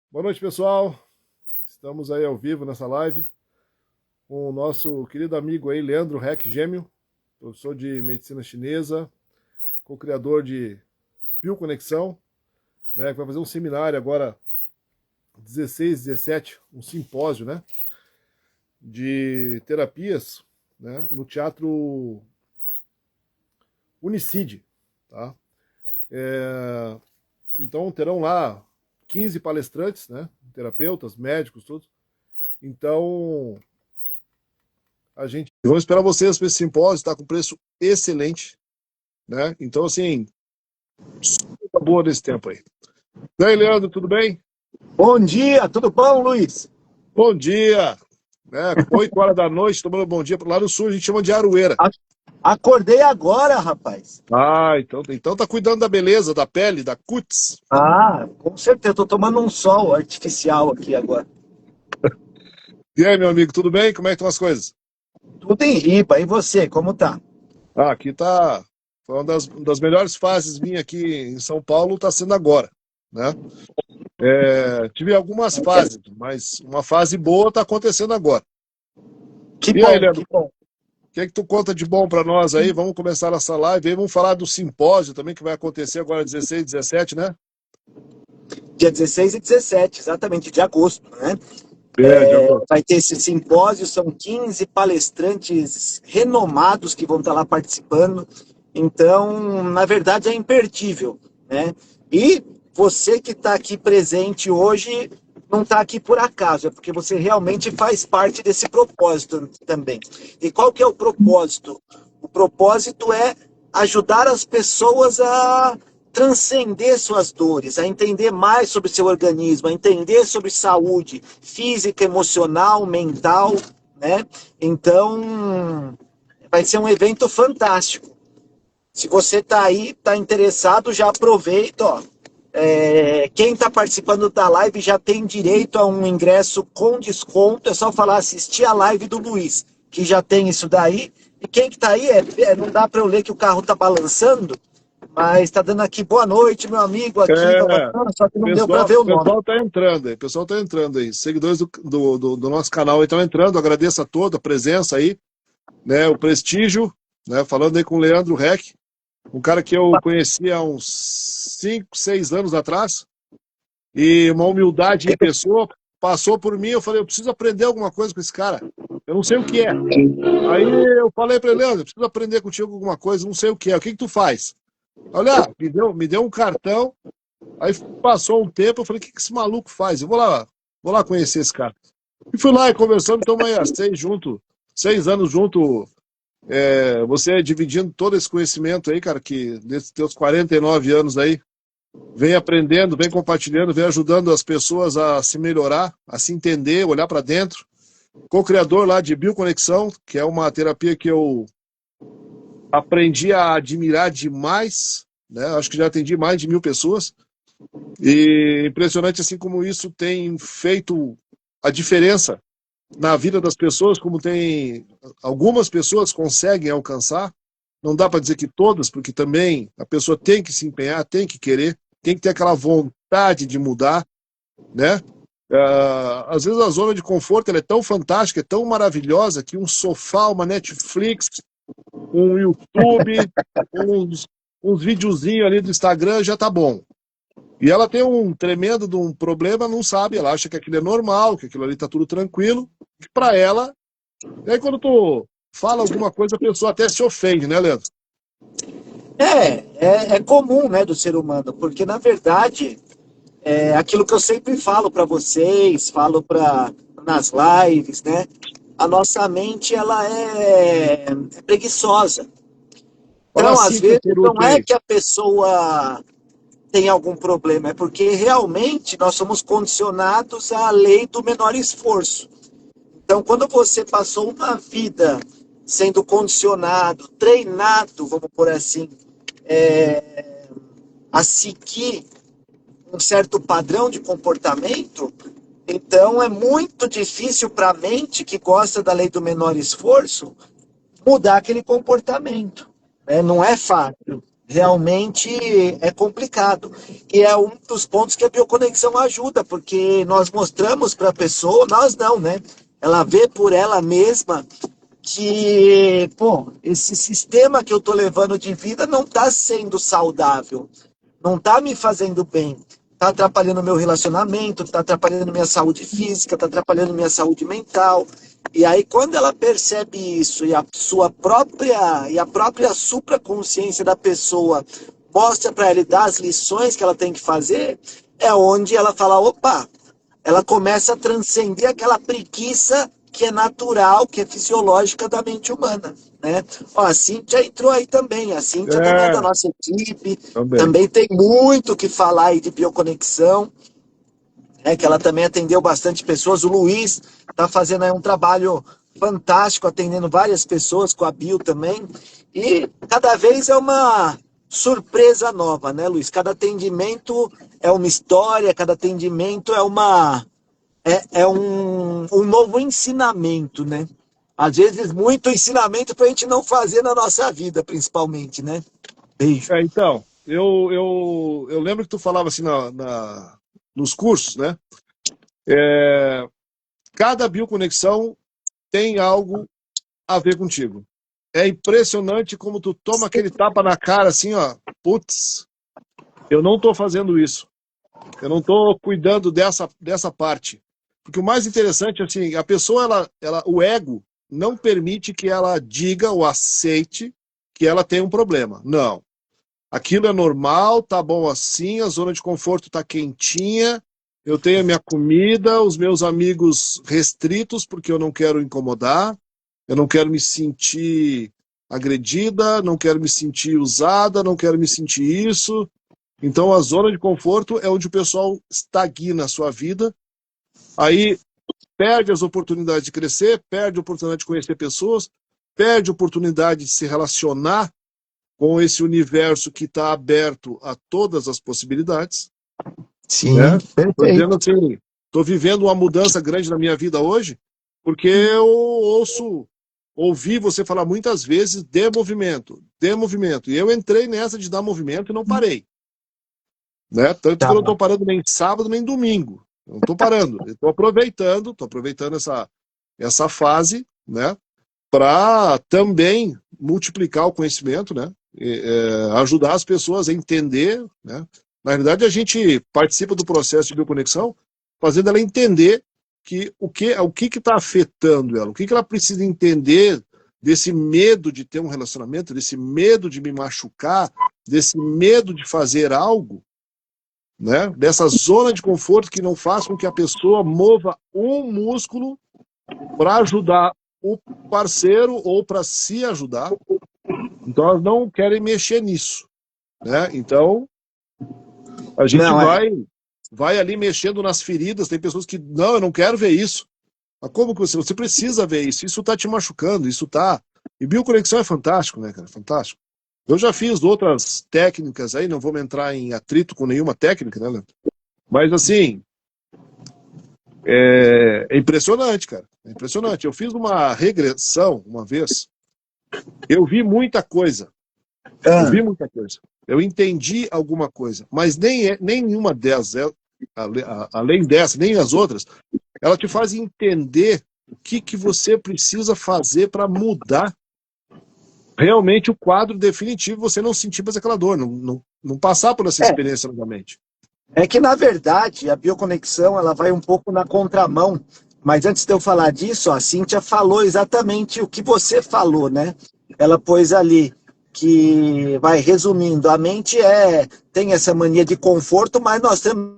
Boa noite, pessoal. Estamos aí ao vivo nessa live com o nosso querido amigo aí, Leandro Heck Gêmeo, professor de medicina chinesa, co-criador de Bioconexão, né, que vai fazer um seminário agora, 16, 17, um simpósio, né, de terapias, né, no Teatro Unicid, tá? Então terão lá 15 palestrantes, né, terapeutas, médicos, todos. Então, vamos esperar vocês para esse simpósio, está com preço excelente, né? Então, assim, super boa nesse tempo aí. E aí, Leandro, tudo bem? Bom dia, tudo bom, Luiz? Bom dia! Né? 8 horas da noite, tomando bom dia. Lá no sul a gente chama de Aroeira. Acordei agora, rapaz. Ah, então tá cuidando da beleza, da pele, da cutis. Com certeza, tô tomando um sol artificial aqui agora. E aí, meu amigo, tudo bem? Como é que estão as coisas? Tudo em riba, e você, como tá? Ah, aqui tá. Foi uma das melhores fases minha aqui em São Paulo, tá sendo agora, né? Tive algumas fases, mas uma fase boa tá acontecendo agora. Que E aí, bom, que Leandro, bom. o que é que tu conta de bom para nós aí? Vamos começar essa live aí, vamos falar do simpósio também, que vai acontecer agora 16, 17, né? Dia 16 e 17, exatamente, de agosto, né? De agosto. Vai ter esse simpósio, são 15 palestrantes renomados que vão estar lá participando. Então, na verdade, é imperdível, né? E você que está aqui presente hoje não está aqui por acaso, é porque você realmente faz parte desse propósito também. E qual que é o propósito? O propósito é ajudar as pessoas a transcender suas dores, a entender mais sobre seu organismo, a entender sobre saúde física, emocional, mental, né? Então, vai ser um evento fantástico. Se você está aí, está interessado, já aproveita, ó. Quem está participando da live já tem direito a um ingresso com desconto. É só falar assistir a live do Luiz, que já tem isso daí. E quem que está aí, não dá para eu ler que o carro está balançando, mas está dando aqui boa noite, meu amigo, aqui, É, só que não deu para pessoal, ver o nome. pessoal tá entrando aí, pessoal tá entrando aí. Seguidores do nosso canal aí estão entrando, agradeço a toda a presença aí, né? O prestígio, né? Falando aí com o Leandro Heck, um cara que eu conheci há uns 5, 6 anos atrás, e uma humildade em pessoa, passou por mim, eu falei, eu preciso aprender alguma coisa com esse cara, eu não sei o que é. Aí eu falei para ele, Leandro, eu preciso aprender contigo alguma coisa, não sei o que é, o que que tu faz? Olha, me deu um cartão, aí passou um tempo, eu falei, o que que esse maluco faz? Eu vou lá conhecer esse cara. E fui lá e conversando, estamos aí há 6 anos junto, você dividindo todo esse conhecimento aí, cara, que desses teus 49 anos aí, vem aprendendo, vem compartilhando, vem ajudando as pessoas a se melhorar, a se entender, olhar para dentro. Co-criador lá de Bioconexão, que é uma terapia que eu aprendi a admirar demais, né? Acho que já atendi mais de 1.000 pessoas. E impressionante assim como isso tem feito a diferença na vida das pessoas, como tem algumas pessoas conseguem alcançar. Não dá para dizer que todas, porque também a pessoa tem que se empenhar, tem que querer, tem que ter aquela vontade de mudar, né? Às vezes a zona de conforto ela é tão fantástica, é tão maravilhosa que um sofá, uma Netflix, um YouTube, uns videozinhos ali do Instagram já tá bom. E ela tem um tremendo de um problema, não sabe, ela acha que aquilo é normal, que aquilo ali tá tudo tranquilo, que para ela, e aí quando tu fala alguma coisa, a pessoa até se ofende, né, Leandro? É comum, né, do ser humano, porque na verdade é aquilo que eu sempre falo para vocês, falo para nas lives, né? A nossa mente ela é preguiçosa. Fala Então, às assim, vezes, não Turuto é aí. que a pessoa tem algum problema, é porque realmente nós somos condicionados à lei do menor esforço. Então, quando você passou uma vida sendo condicionado, treinado, vamos por assim, a seguir um certo padrão de comportamento, então é muito difícil para a mente que gosta da lei do menor esforço mudar aquele comportamento. Né? Não é fácil. realmente é complicado. E é um dos pontos que a bioconexão ajuda, porque nós mostramos para a pessoa, nós não, né? Ela vê por ela mesma que, pô, esse sistema que eu tô levando de vida não tá sendo saudável, não tá me fazendo bem, tá atrapalhando meu relacionamento, tá atrapalhando minha saúde física, tá atrapalhando minha saúde mental. E aí quando ela percebe isso e a própria supraconsciência da pessoa mostra para ela e dá as lições que ela tem que fazer, é onde ela fala, opa, ela começa a transcender aquela preguiça que é natural, que é fisiológica da mente humana, né? Ó, a Cíntia entrou aí também, a Cíntia também é da É, nossa equipe, também. também tem muito o que falar aí de bioconexão, né? Que ela também atendeu bastante pessoas, o Luiz está fazendo aí um trabalho fantástico, atendendo várias pessoas com a bio também, e cada vez é uma surpresa nova, né, Luiz? Cada atendimento é uma história, cada atendimento é um novo ensinamento, né? Às vezes, muito ensinamento para a gente não fazer na nossa vida, principalmente, né? Beijo. Então, eu lembro que tu falava assim nos cursos, né? Cada bioconexão tem algo a ver contigo. É impressionante como tu toma aquele tapa na cara assim, ó. Putz, eu não tô fazendo isso. Eu não tô cuidando dessa parte. Porque o mais interessante, assim, a pessoa, o ego não permite que ela diga ou aceite que ela tem um problema. Não. Aquilo é normal, tá bom assim, a zona de conforto tá quentinha, eu tenho a minha comida, os meus amigos restritos, porque eu não quero incomodar, eu não quero me sentir agredida, não quero me sentir usada, não quero me sentir isso. Então a zona de conforto é onde o pessoal estagna a sua vida, aí perde as oportunidades de crescer, perde a oportunidade de conhecer pessoas, perde a oportunidade de se relacionar com esse universo que está aberto a todas as possibilidades, Sim, né? Estou dizendo perfeito. assim, estou vivendo uma mudança grande na minha vida hoje, porque eu ouvi você falar muitas vezes de movimento, e eu entrei nessa de dar movimento e não parei, né? Tanto que Tá. eu não estou parando nem sábado nem domingo, eu não estou parando, eu estou aproveitando essa fase, né? Para também multiplicar o conhecimento, né? Ajudar as pessoas a entender, né? Na realidade, a gente participa do processo de bioconexão fazendo ela entender o que está afetando ela, o que ela precisa entender desse medo de ter um relacionamento, desse medo de me machucar, desse medo de fazer algo, né? Dessa zona de conforto que não faz com que a pessoa mova um músculo para ajudar o parceiro ou para se ajudar. Então elas não querem mexer nisso, né? Então a gente Não, vai ali mexendo nas feridas. Tem pessoas que não, eu não quero ver isso. Mas como que você precisa ver isso? Isso está te machucando, isso tá. E bioconexão é fantástico, né, cara? Fantástico. Eu já fiz outras técnicas aí, não vou entrar em atrito com nenhuma técnica, né, Leandro? Mas assim, é impressionante, cara. É impressionante. Eu fiz uma regressão uma vez. Eu vi muita coisa. Eu ah, vi muita coisa. Eu entendi alguma coisa. Mas nenhuma delas, além dessa, nem as outras, ela te faz entender o que você precisa fazer para mudar realmente o quadro definitivo, você não sentir mais aquela dor, não passar por essa é, experiência novamente. é que na verdade a bioconexão ela vai um pouco na contramão. Mas antes de eu falar disso, ó, a Cíntia falou exatamente o que você falou, né? Ela pôs ali que, vai resumindo, a mente tem essa mania de conforto, mas nós temos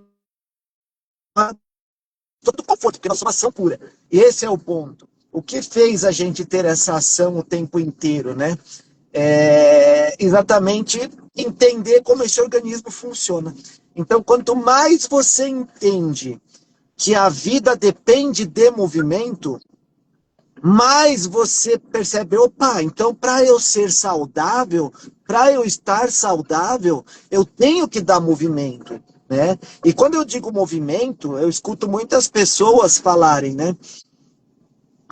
todo conforto, porque nós somos ação pura. E esse é o ponto. O que fez a gente ter essa ação o tempo inteiro, né? É exatamente entender como esse organismo funciona. Então, quanto mais você entende que a vida depende de movimento, mais você percebe, opa, então para eu ser saudável, para eu estar saudável, eu tenho que dar movimento, né? E quando eu digo movimento, eu escuto muitas pessoas falarem, né?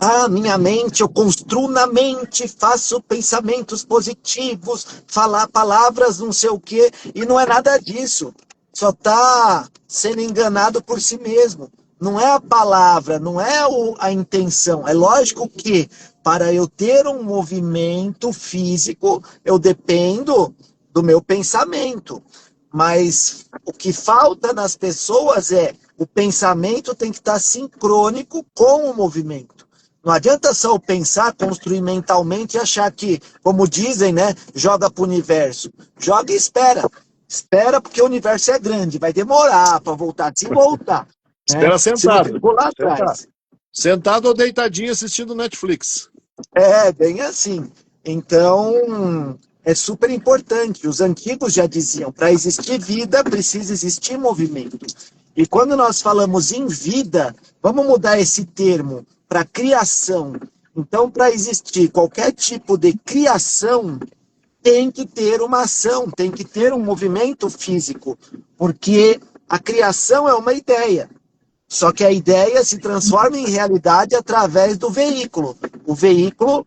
Ah, minha mente, eu construo na mente, faço pensamentos positivos, falar palavras não sei o quê, e não é nada disso. Só está sendo enganado por si mesmo. Não é a palavra, não é a intenção. É lógico que para eu ter um movimento físico, eu dependo do meu pensamento. Mas o que falta nas pessoas é o pensamento tem que estar sincrônico com o movimento. Não adianta só eu pensar, construir mentalmente e achar que, como dizem, né, joga para o universo. Joga e espera. Espera porque o universo é grande, vai demorar para voltar, se voltar. Né? Espera Se não sentado. ficou lá Sentado. atrás. Sentado ou deitadinho assistindo Netflix. É, bem assim. Então, é super importante. Os antigos já diziam, para existir vida, precisa existir movimento. E quando nós falamos em vida, vamos mudar esse termo para criação. Então, para existir qualquer tipo de criação, tem que ter uma ação, tem que ter um movimento físico, porque a criação é uma ideia. Só que a ideia se transforma em realidade através do veículo. O veículo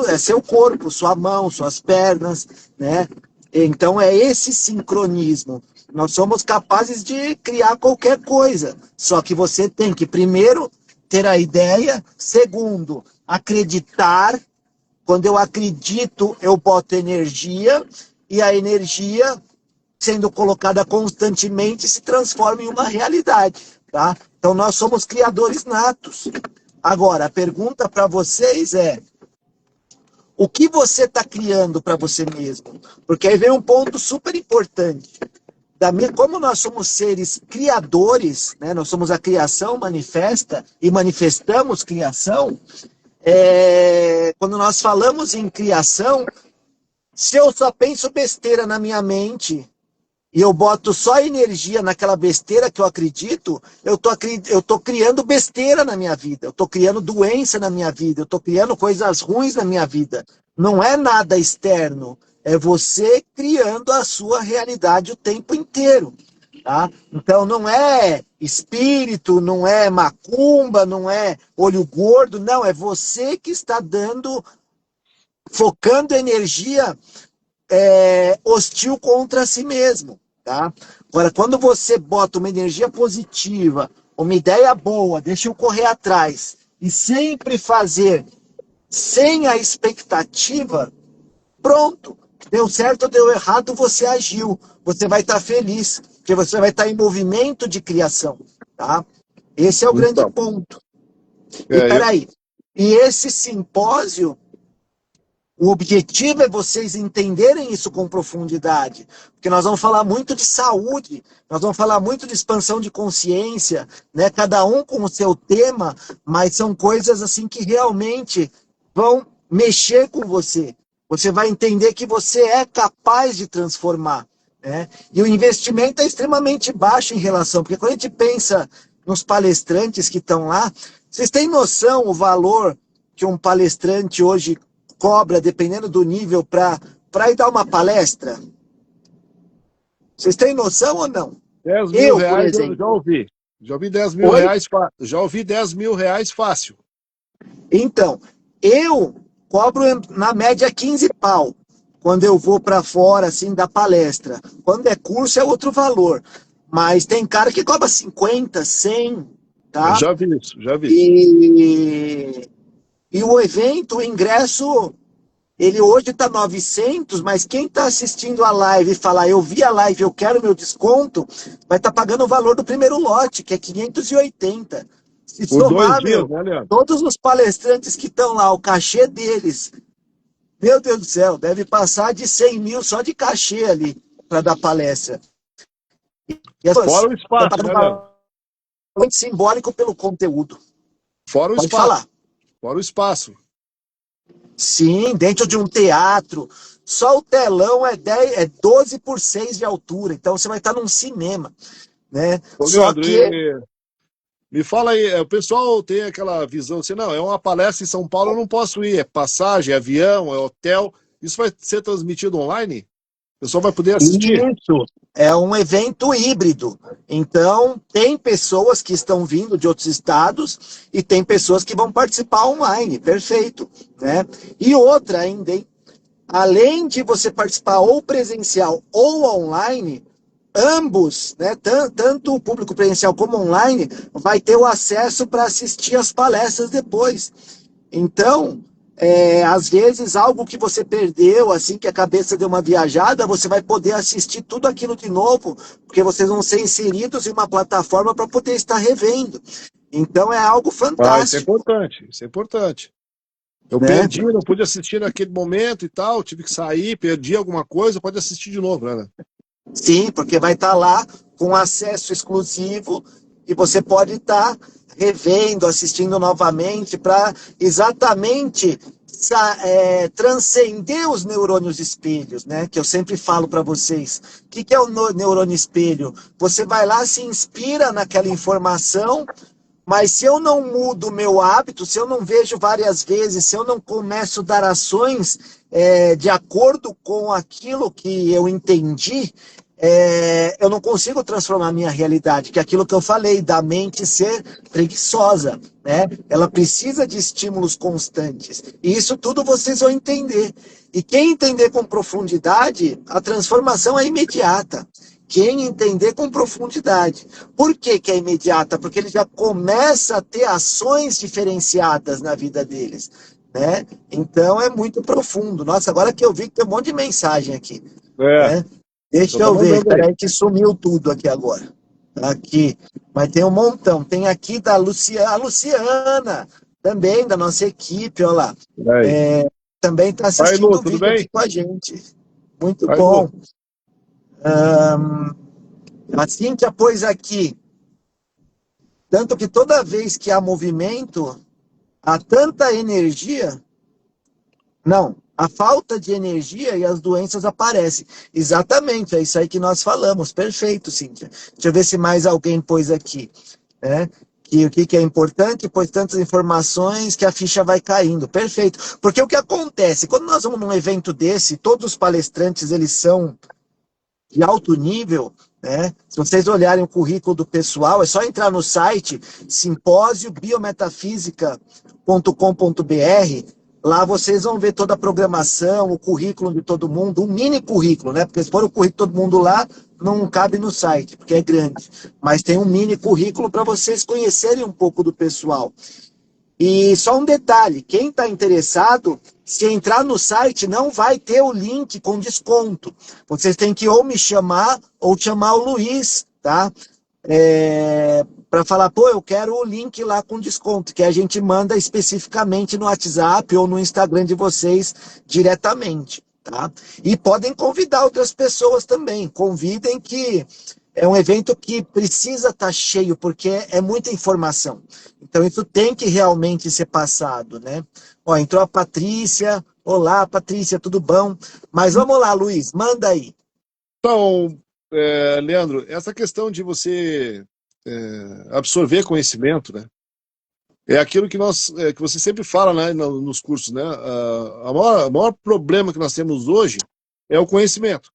é seu corpo, sua mão, suas pernas, né? Então é esse sincronismo. Nós somos capazes de criar qualquer coisa. Só que você tem que, primeiro, ter a ideia. Segundo, acreditar. Quando eu acredito, eu boto energia. E a energia, sendo colocada constantemente, se transforma em uma realidade. Tá? Então nós somos criadores natos. Agora, a pergunta para vocês é: o que você está criando para você mesmo? Porque aí vem um ponto super importante. Como nós somos seres criadores, né? Nós somos a criação manifesta e manifestamos criação. Quando nós falamos em criação, se eu só penso besteira na minha mente e eu boto só energia naquela besteira que eu acredito, eu tô criando besteira na minha vida, eu tô criando doença na minha vida, eu tô criando coisas ruins na minha vida. Não é nada externo, é você criando a sua realidade o tempo inteiro. Tá? Então não é espírito, não é macumba, não é olho gordo, não, é você que está focando energia hostil contra si mesmo, tá? Agora, quando você bota uma energia positiva, uma ideia boa, deixa eu correr atrás e sempre fazer sem a expectativa, pronto. Deu certo ou deu errado, você agiu. Você vai estar feliz, porque você vai estar em movimento de criação, tá? Esse é o grande Então, ponto. E peraí, e esse simpósio, o objetivo é vocês entenderem isso com profundidade, porque nós vamos falar muito de saúde, nós vamos falar muito de expansão de consciência, né? Cada um com o seu tema, mas são coisas assim que realmente vão mexer com você. Você vai entender que você é capaz de transformar, né? E o investimento é extremamente baixo em relação, porque quando a gente pensa nos palestrantes que estão lá, vocês têm noção o valor que um palestrante hoje cobra, dependendo do nível, para ir dar uma palestra? Vocês têm noção ou não? 10 mil Por reais eu exemplo. já ouvi. Já ouvi 10 mil Oi? reais, já ouvi 10 mil reais fácil. Então, eu cobro na média 15 pau quando eu vou para fora, assim, da palestra. Quando é curso é outro valor. Mas tem cara que cobra 50, 100, Eu tá? já vi isso, já vi isso. E o evento, o ingresso, ele hoje está 900, mas quem está assistindo a live e falar, eu vi a live, eu quero meu desconto, vai estar pagando o valor do primeiro lote, que é 580. Se Por 2 somar, dias, meu, né, Leandro? todos os palestrantes que estão lá, o cachê deles, meu Deus do céu, deve passar de 100 mil só de cachê ali para dar palestra. E as pessoas Fora o estão espaço, pagando né, um Leandro? valor muito simbólico pelo conteúdo. Fora o Pode espaço. falar. Fora o espaço. Sim, dentro de um teatro. Só o telão é 12 por 6 de altura. Então você vai estar num cinema, né? Ô, Só Leandro, que, me fala aí, o pessoal tem aquela visão assim, não, é uma palestra em São Paulo, eu não posso ir, é passagem, é avião, é hotel, isso vai ser transmitido online? O pessoal vai poder assistir? Isso, é um evento híbrido. Então, tem pessoas que estão vindo de outros estados e tem pessoas que vão participar online, perfeito, né? E outra ainda, hein? Além de você participar ou presencial ou online, ambos, né, tanto o público presencial como online, vai ter o acesso para assistir as palestras depois. Então, às vezes, algo que você perdeu, assim que a cabeça deu uma viajada, você vai poder assistir tudo aquilo de novo, porque vocês vão ser inseridos em uma plataforma para poder estar revendo. Então, é algo Ah, isso é fantástico. importante, isso é importante. Eu Né? perdi, não pude assistir naquele momento e tal, tive que sair, perdi alguma coisa, pode assistir de novo, né? Sim, porque vai estar lá com acesso exclusivo e você pode estar revendo, assistindo novamente para exatamente transcender os neurônios espelhos, né? Que eu sempre falo para vocês. O que é o neurônio espelho? Você vai lá, se inspira naquela informação, mas se eu não mudo o meu hábito, se eu não vejo várias vezes, se eu não começo a dar ações de acordo com aquilo que eu entendi, eu não consigo transformar a minha realidade, que é aquilo que eu falei, da mente ser preguiçosa, né? Ela precisa de estímulos constantes. E isso tudo vocês vão entender. E quem entender com profundidade, a transformação é imediata. Quem entender com profundidade. Por que que é imediata? Porque ele já começa a ter ações diferenciadas na vida deles, né? Então é muito profundo. Nossa, agora que eu vi que tem um monte de mensagem aqui, É, né? então Deixa tá eu ver, mandando aí. peraí que sumiu tudo aqui agora. Aqui, mas tem um montão. Tem aqui da Luciana, a Luciana, também da nossa equipe, olha lá. Aí. Também está Aí, assistindo Lu, o tudo vídeo aqui bem? com a gente. Muito Aí, Lu. bom. A Cíntia pôs aqui, tanto que toda vez que há movimento, há tanta energia, não, a falta de energia e as doenças aparecem. Exatamente, é isso aí que nós falamos. Perfeito, Cíntia. Deixa eu ver se mais alguém pôs aqui, né? Que o que é importante, pois tantas informações que a ficha vai caindo. Perfeito. Porque o que acontece, quando nós vamos num evento desse, todos os palestrantes, eles são de alto nível, né? Se vocês olharem o currículo do pessoal, é só entrar no site simpósiobiometafísica.com.br. Lá vocês vão ver toda a programação, o currículo de todo mundo, um mini currículo, né? Porque se for o currículo de todo mundo lá, não cabe no site, porque é grande. Mas tem um mini currículo para vocês conhecerem um pouco do pessoal. E só um detalhe, quem está interessado, se entrar no site, não vai ter o link com desconto. Vocês têm que ou me chamar ou chamar o Luiz, tá? Para falar, pô, eu quero o link lá com desconto, que a gente manda especificamente no WhatsApp ou no Instagram de vocês diretamente, tá? E podem convidar outras pessoas também. Convidem que é um evento que precisa estar cheio, porque é muita informação. Então, isso tem que realmente ser passado, né? Ó, entrou a Patrícia. Olá, Patrícia, tudo bom? Mas vamos lá, Luiz, manda aí. Então, Leandro, essa questão de você absorver conhecimento, né? É aquilo que que você sempre fala, né, nos cursos, né? O maior problema que nós temos hoje é o conhecimento.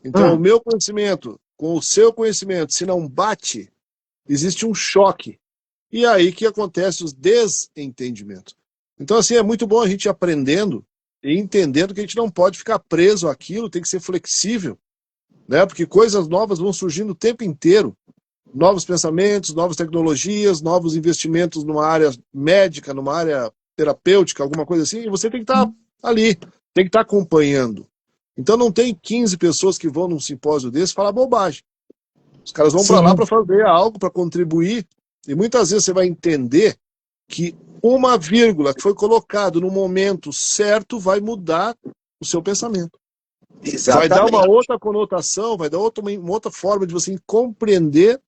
Então, o Hum, meu conhecimento com o seu conhecimento, se não bate, existe um choque. E é aí que acontece os desentendimentos. Então, assim, é muito bom a gente ir aprendendo e entendendo que a gente não pode ficar preso àquilo, tem que ser flexível, né? Porque coisas novas vão surgindo o tempo inteiro. Novos pensamentos, novas tecnologias, novos investimentos numa área médica, numa área terapêutica, alguma coisa assim, e você tem que estar ali, tem que estar acompanhando. Então não tem 15 pessoas que vão num simpósio desse falar bobagem. Os caras vão para lá sim, para fazer algo, para contribuir, e muitas vezes você vai entender que uma vírgula que foi colocado no momento certo vai mudar o seu pensamento. Vai dar uma exatamente. outra conotação, vai dar uma outra forma de você compreender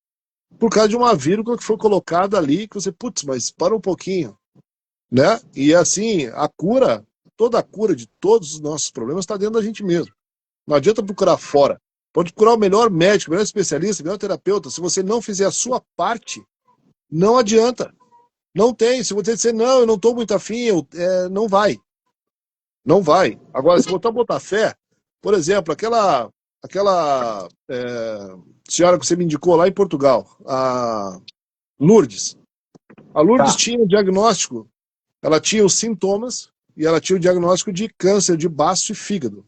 por causa de uma vírgula que foi colocada ali, que você, putz, mas para um pouquinho, né? E assim, toda a cura de todos os nossos problemas está dentro da gente mesmo. Não adianta procurar fora. Pode procurar o melhor médico, o melhor especialista, o melhor terapeuta. Se você não fizer a sua parte, não adianta. Não tem. Se você disser, não, eu não estou muito afim, não vai. Não vai. Agora, se botar fé, por exemplo, aquela senhora que você me indicou lá em Portugal, a Lourdes. A Lourdes Tá. tinha um diagnóstico, ela tinha os sintomas e ela tinha o diagnóstico de câncer de baço e fígado.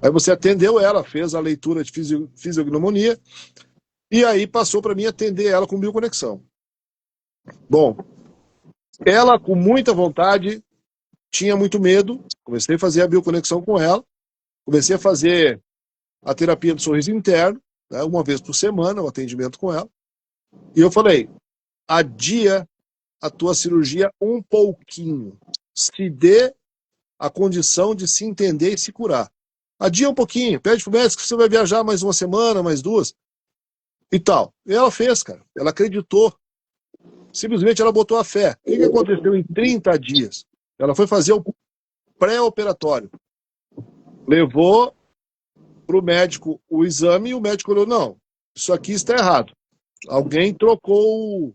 Aí você atendeu ela, fez a leitura de fisiognomonia e aí passou para mim atender ela com bioconexão. Bom, ela com muita vontade, tinha muito medo, comecei a fazer a bioconexão com ela, comecei a fazer a terapia do sorriso interno, né, uma vez por semana, o atendimento com ela, e eu falei, adia a tua cirurgia um pouquinho, se dê a condição de se entender e se curar. Adia um pouquinho, pede pro médico que você vai viajar mais uma semana, mais duas, e tal. E ela fez, cara, ela acreditou, simplesmente ela botou a fé. O que aconteceu em 30 dias? Ela foi fazer o pré-operatório, levou para o médico o exame e o médico olhou, não, isso aqui está errado. Alguém trocou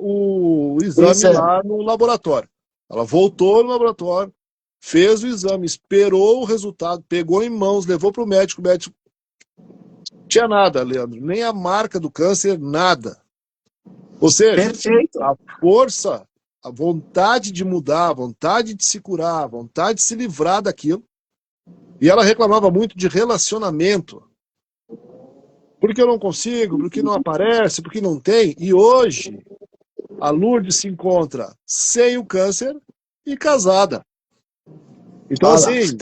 o exame lá no laboratório. Ela voltou no laboratório, fez o exame, esperou o resultado, pegou em mãos, levou para o médico não tinha nada, Leandro, nem a marca do câncer, nada. Ou seja, Perfeito. a força, a vontade de mudar, a vontade de se curar, a vontade de se livrar daquilo. E ela reclamava muito de relacionamento. Por que eu não consigo? Por que não aparece? Por que não tem? E hoje, a Lourdes se encontra sem o câncer e casada. Então, assim,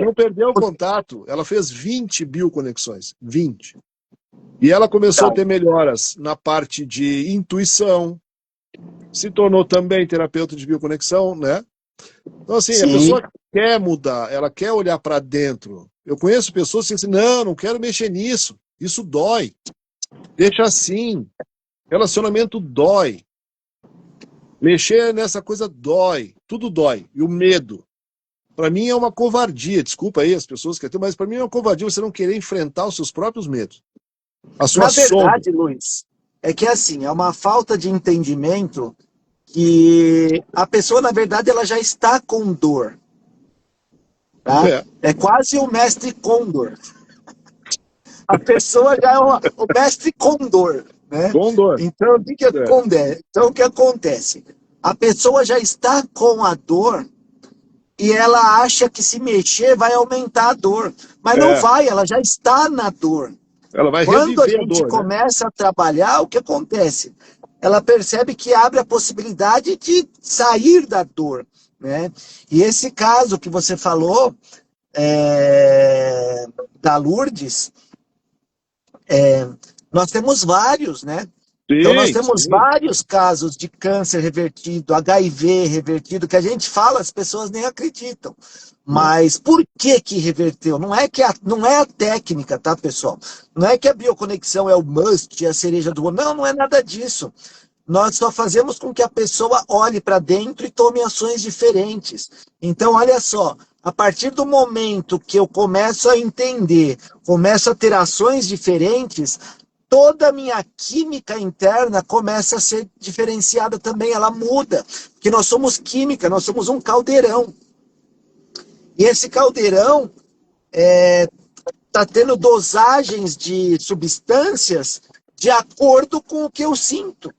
não perdeu o contato. Ela fez 20 bioconexões. 20. E ela começou a ter melhoras na parte de intuição, se tornou também terapeuta de bioconexão, né? Então, assim, a pessoa quer mudar, ela quer olhar para dentro. Eu conheço pessoas que dizem assim, não quero mexer nisso, isso dói. Deixa assim. Relacionamento dói. Mexer nessa coisa dói. Tudo dói. E o medo. Para mim é uma covardia. Desculpa aí as pessoas que têm, mas para mim é uma covardia você não querer enfrentar os seus próprios medos. A sua sombra. Na verdade, Luiz, é que assim, é uma falta de entendimento que a pessoa, na verdade, ela já está com dor. Tá? É quase o mestre Condor. A pessoa já é o mestre Condor. Né? Condor. Então, o que acontece? A pessoa já está com a dor e ela acha que se mexer vai aumentar a dor. Mas não vai, ela já está na dor. Ela vai Quando a reviver gente a dor, começa a trabalhar, o que acontece? Ela percebe que abre a possibilidade de sair da dor. Né? E esse caso que você falou, da Lourdes, nós temos vários, né? Então nós temos vários casos de câncer revertido, HIV revertido, que a gente fala, as pessoas nem acreditam. Mas por que reverteu? Não é a técnica, tá, pessoal? Não é que a bioconexão é o must, é a cereja do bolo. Não, não é nada disso. Nós só fazemos com que a pessoa olhe para dentro e tome ações diferentes. Então, olha só, a partir do momento que eu começo a entender, começo a ter ações diferentes, toda a minha química interna começa a ser diferenciada também, ela muda. Porque nós somos química, nós somos um caldeirão. E esse caldeirão está tendo dosagens de substâncias de acordo com o que eu sinto.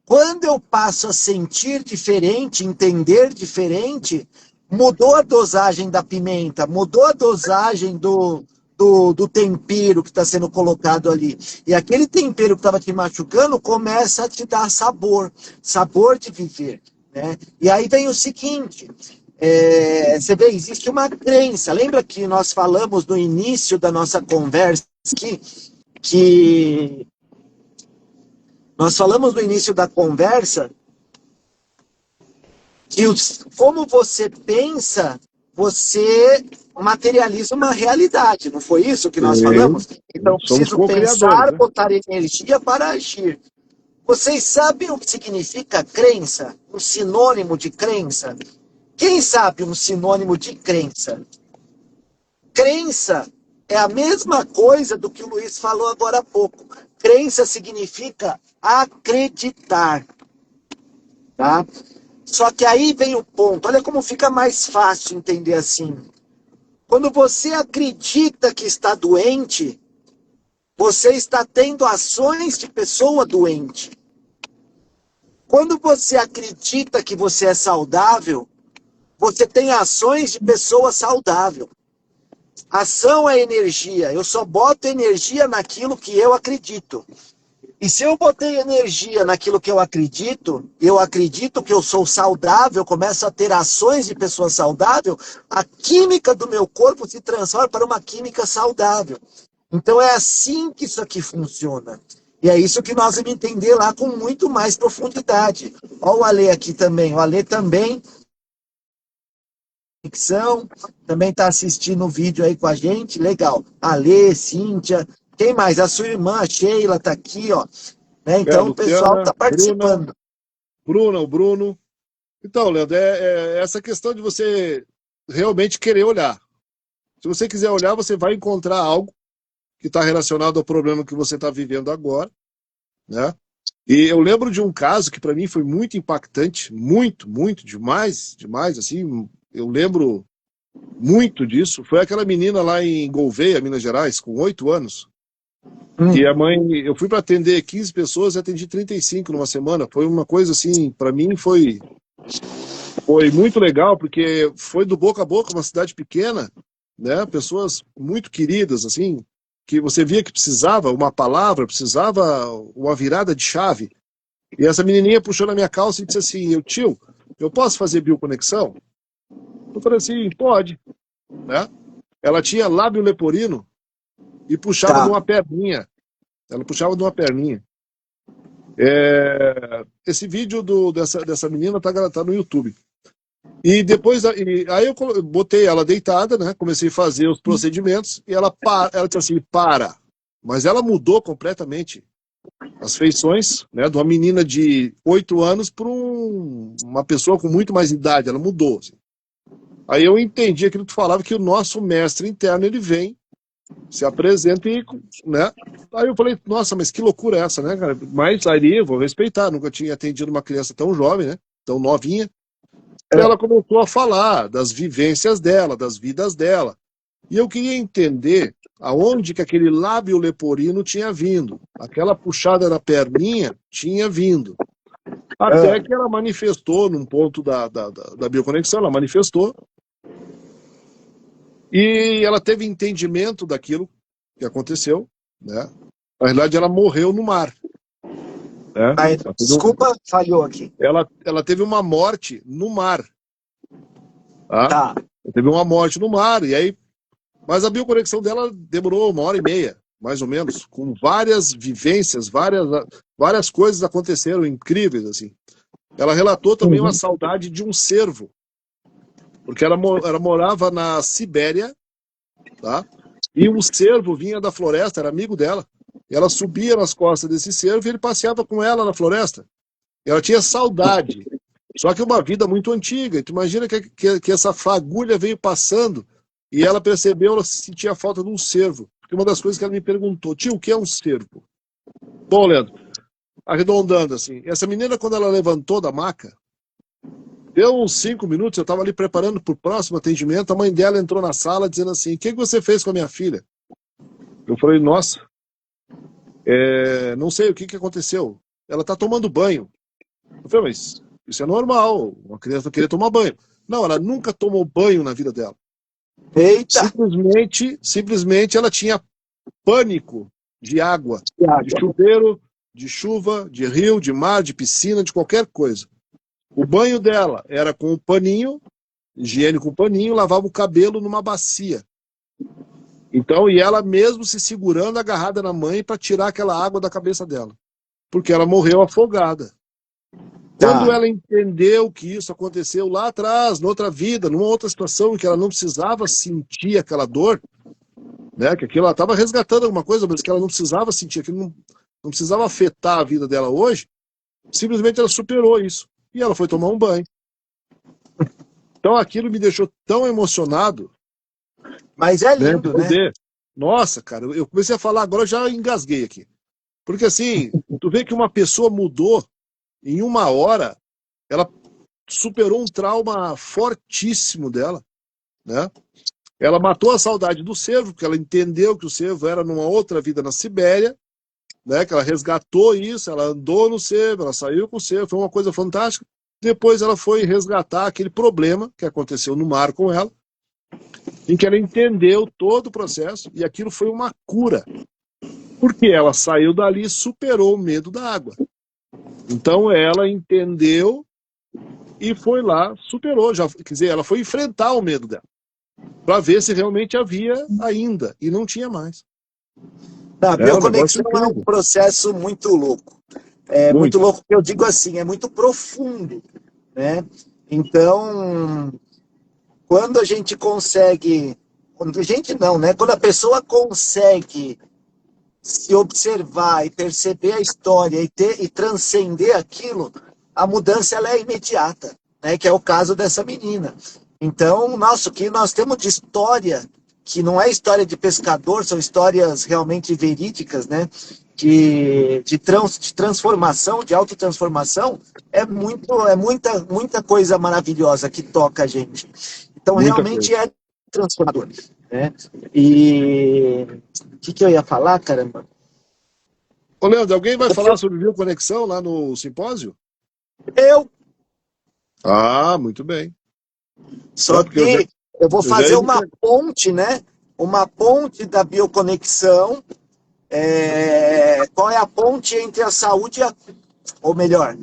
Quando eu passo a sentir diferente, entender diferente, mudou a dosagem da pimenta, mudou a dosagem do tempero que está sendo colocado ali. E aquele tempero que estava te machucando começa a te dar sabor de viver. Né? E aí vem o seguinte, você vê, existe uma crença. Lembra que nós falamos no início da nossa conversa aqui, que nós falamos no início da conversa que como você pensa, você materializa uma realidade. Não foi isso que nós falamos? Então, eu preciso pensar, né? Botar energia para agir. Vocês sabem o que significa crença? Um sinônimo de crença? Quem sabe um sinônimo de crença? Crença é a mesma coisa do que o Luiz falou agora há pouco. Crença significa acreditar. Tá? Só que aí vem o ponto. Olha como fica mais fácil entender assim. Quando você acredita que está doente, você está tendo ações de pessoa doente. Quando você acredita que você é saudável, você tem ações de pessoa saudável. Ação é energia. Eu só boto energia naquilo que eu acredito. E se eu botei energia naquilo que eu acredito que eu sou saudável, começo a ter ações de pessoa saudável, a química do meu corpo se transforma para uma química saudável. Então é assim que isso aqui funciona. E é isso que nós vamos entender lá com muito mais profundidade. Olha o Ale aqui também. O Ale também também está assistindo o vídeo aí com a gente. Legal. Ale, Cíntia. Quem mais? A sua irmã, a Sheila, está aqui, ó. Né? Então o pessoal Luciana, está participando. Bruna, o Bruno. Então, Leandro, é essa questão de você realmente querer olhar. Se você quiser olhar, você vai encontrar algo que está relacionado ao problema que você está vivendo agora, né? E eu lembro de um caso que para mim foi muito impactante, muito, muito, demais, demais, assim, eu lembro muito disso. Foi aquela menina lá em Gouveia, Minas Gerais, com 8 anos, e a mãe, eu fui para atender 15 pessoas e atendi 35 numa semana. Foi uma coisa assim, para mim foi muito legal, porque foi do boca a boca, uma cidade pequena, né? Pessoas muito queridas, assim, que você via que precisava uma palavra, precisava uma virada de chave. E essa menininha puxou na minha calça e disse assim: tio, eu posso fazer bioconexão? Eu falei assim: pode, né? Ela tinha lábio leporino e puxava de Tá. uma perninha. Ela puxava de uma perninha. Esse vídeo dessa menina tá no YouTube. E depois, aí eu botei ela deitada, né? Comecei a fazer os procedimentos e ela disse assim: para. Mas ela mudou completamente as feições, né? De uma menina de 8 anos para uma pessoa com muito mais idade. Ela mudou. Assim. Aí eu entendi aquilo que tu falava, que o nosso mestre interno, ele vem, se apresenta e, né? Aí eu falei: nossa, mas que loucura é essa, né, cara? Mas aí eu vou respeitar. Nunca tinha atendido uma criança tão jovem, né? Tão novinha. Ela começou a falar das vivências dela, das vidas dela. E eu queria entender aonde que aquele lábio leporino tinha vindo. Aquela puxada na perninha tinha vindo. Até que ela manifestou num ponto da bioconexão, ela manifestou. E ela teve entendimento daquilo que aconteceu, né? Na verdade, ela morreu no mar. Né? Aí, desculpa, falhou aqui. Ela teve uma morte no mar. Tá? Tá. Teve uma morte no mar, e aí. Mas a bioconexão dela demorou 1h30, mais ou menos, com várias vivências, várias coisas aconteceram incríveis, assim. Ela relatou também uma saudade de um cervo, porque ela morava na Sibéria, tá? E um cervo vinha da floresta, era amigo dela. E ela subia nas costas desse cervo e ele passeava com ela na floresta. E ela tinha saudade. Só que uma vida muito antiga. E tu imagina que essa fagulha veio passando e ela percebeu, ela sentia falta de um cervo. Porque uma das coisas que ela me perguntou: tio, o que é um cervo? Bom, Leandro, arredondando assim, essa menina, quando ela levantou da maca, deu uns 5 minutos, eu estava ali preparando para o próximo atendimento, a mãe dela entrou na sala dizendo assim: o que você fez com a minha filha? Eu falei: nossa, não sei o que aconteceu. Ela está tomando banho. Eu falei: mas isso é normal, uma criança querer tomar banho. Não, ela nunca tomou banho na vida dela. Eita! Simplesmente ela tinha pânico de água, de chuveiro, de chuva, de rio, de mar, de piscina, de qualquer coisa. O banho dela era com um paninho, higiene com paninho, lavava o cabelo numa bacia. Então, e ela mesmo se segurando, agarrada na mãe para tirar aquela água da cabeça dela. Porque ela morreu afogada. Quando ela entendeu que isso aconteceu lá atrás, noutra vida, numa outra situação em que ela não precisava sentir aquela dor, né, que aquilo ela estava resgatando alguma coisa, mas que ela não precisava sentir, aquilo não precisava afetar a vida dela hoje, simplesmente ela superou isso. E ela foi tomar um banho. Então aquilo me deixou tão emocionado. Mas é lindo, né? Nossa, cara, eu comecei a falar, agora eu já engasguei aqui. Porque assim, tu vê que uma pessoa mudou em 1 hora, ela superou um trauma fortíssimo dela, né? Ela matou a saudade do cervo, porque ela entendeu que o cervo era numa outra vida na Sibéria, né? Que ela resgatou isso, ela andou no cervo, ela saiu com o cervo, foi uma coisa fantástica. Depois ela foi resgatar aquele problema que aconteceu no mar com ela, em que ela entendeu todo o processo, e aquilo foi uma cura. Porque ela saiu dali e superou o medo da água. Então ela entendeu e foi lá, superou. Já, quer dizer, ela foi enfrentar o medo dela, para ver se realmente havia ainda, e não tinha mais. A Um negócio bioconexão é um incrível. processo muito louco. É muito louco, porque eu digo assim, é muito profundo, né? Então, quando a gente consegue, quando a gente não, né? Quando a pessoa consegue se observar e perceber a história e transcender aquilo, a mudança ela é imediata, né? Que é o caso dessa menina. Então, nossa, o que nós temos de história, que não é história de pescador, são histórias realmente verídicas, né? De transformação, de autotransformação, muita coisa maravilhosa que toca a gente. Então, Muita realmente coisa. é transformador, né? E o que eu ia falar, caramba? Ô, Leandro, alguém vai falar sobre bioconexão lá no simpósio? Eu, Ah, muito bem. só Não, porque que eu vou eu já fazer ia me uma ponte, né? Uma ponte da bioconexão. Qual é a ponte entre a saúde e a... Ou melhor,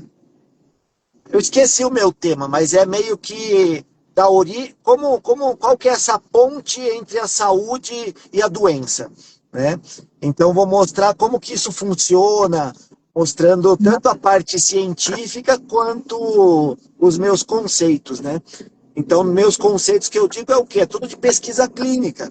eu esqueci o meu tema, mas é meio que da origem, qual que é essa ponte entre a saúde e a doença, né? Então vou mostrar como que isso funciona, mostrando tanto a parte científica quanto os meus conceitos, né? Então, meus conceitos que eu digo é o quê? É tudo de pesquisa clínica,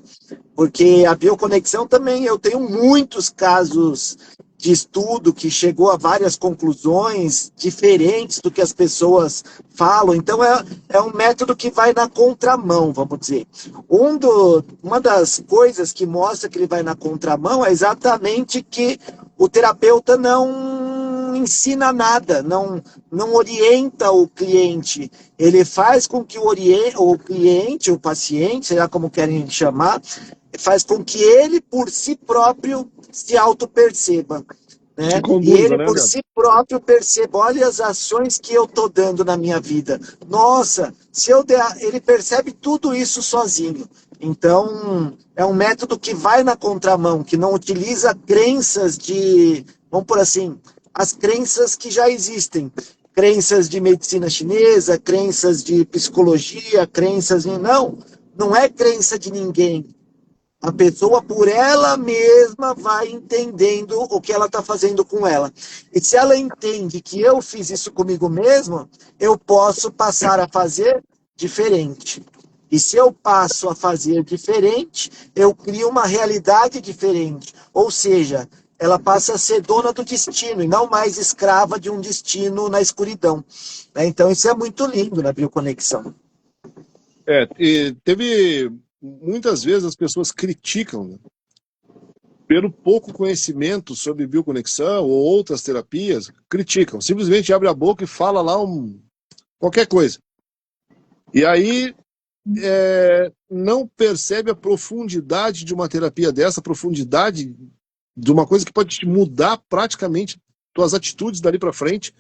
porque a bioconexão também, eu tenho muitos casos de estudo que chegou a várias conclusões diferentes do que as pessoas falam. Então, é um método que vai na contramão, vamos dizer. Uma das coisas que mostra que ele vai na contramão é exatamente que o terapeuta não ensina nada, não orienta o cliente. Ele faz com que o cliente, o paciente, sei lá como querem chamar, faz com que ele, por si próprio, se auto-perceba. se Né? E conduza, ele, né, por Leandro? si próprio, perceba, olha as ações que eu estou dando na minha vida. Nossa, se eu der, ele percebe tudo isso sozinho. Então, é um método que vai na contramão, que não utiliza crenças vamos por assim, as crenças que já existem. Crenças de medicina chinesa, crenças de psicologia, crenças de... Não é crença de ninguém. A pessoa, por ela mesma, vai entendendo o que ela está fazendo com ela. E se ela entende que eu fiz isso comigo mesmo, eu posso passar a fazer diferente. E se eu passo a fazer diferente, eu crio uma realidade diferente. Ou seja, ela passa a ser dona do destino e não mais escrava de um destino na escuridão. Então, isso é muito lindo na bioconexão. E teve muitas vezes as pessoas criticam, né, pelo pouco conhecimento sobre bioconexão ou outras terapias, criticam, simplesmente abre a boca e fala lá qualquer coisa. E aí não percebe a profundidade de uma terapia dessa, a profundidade de uma coisa que pode te mudar praticamente tuas atitudes dali para frente.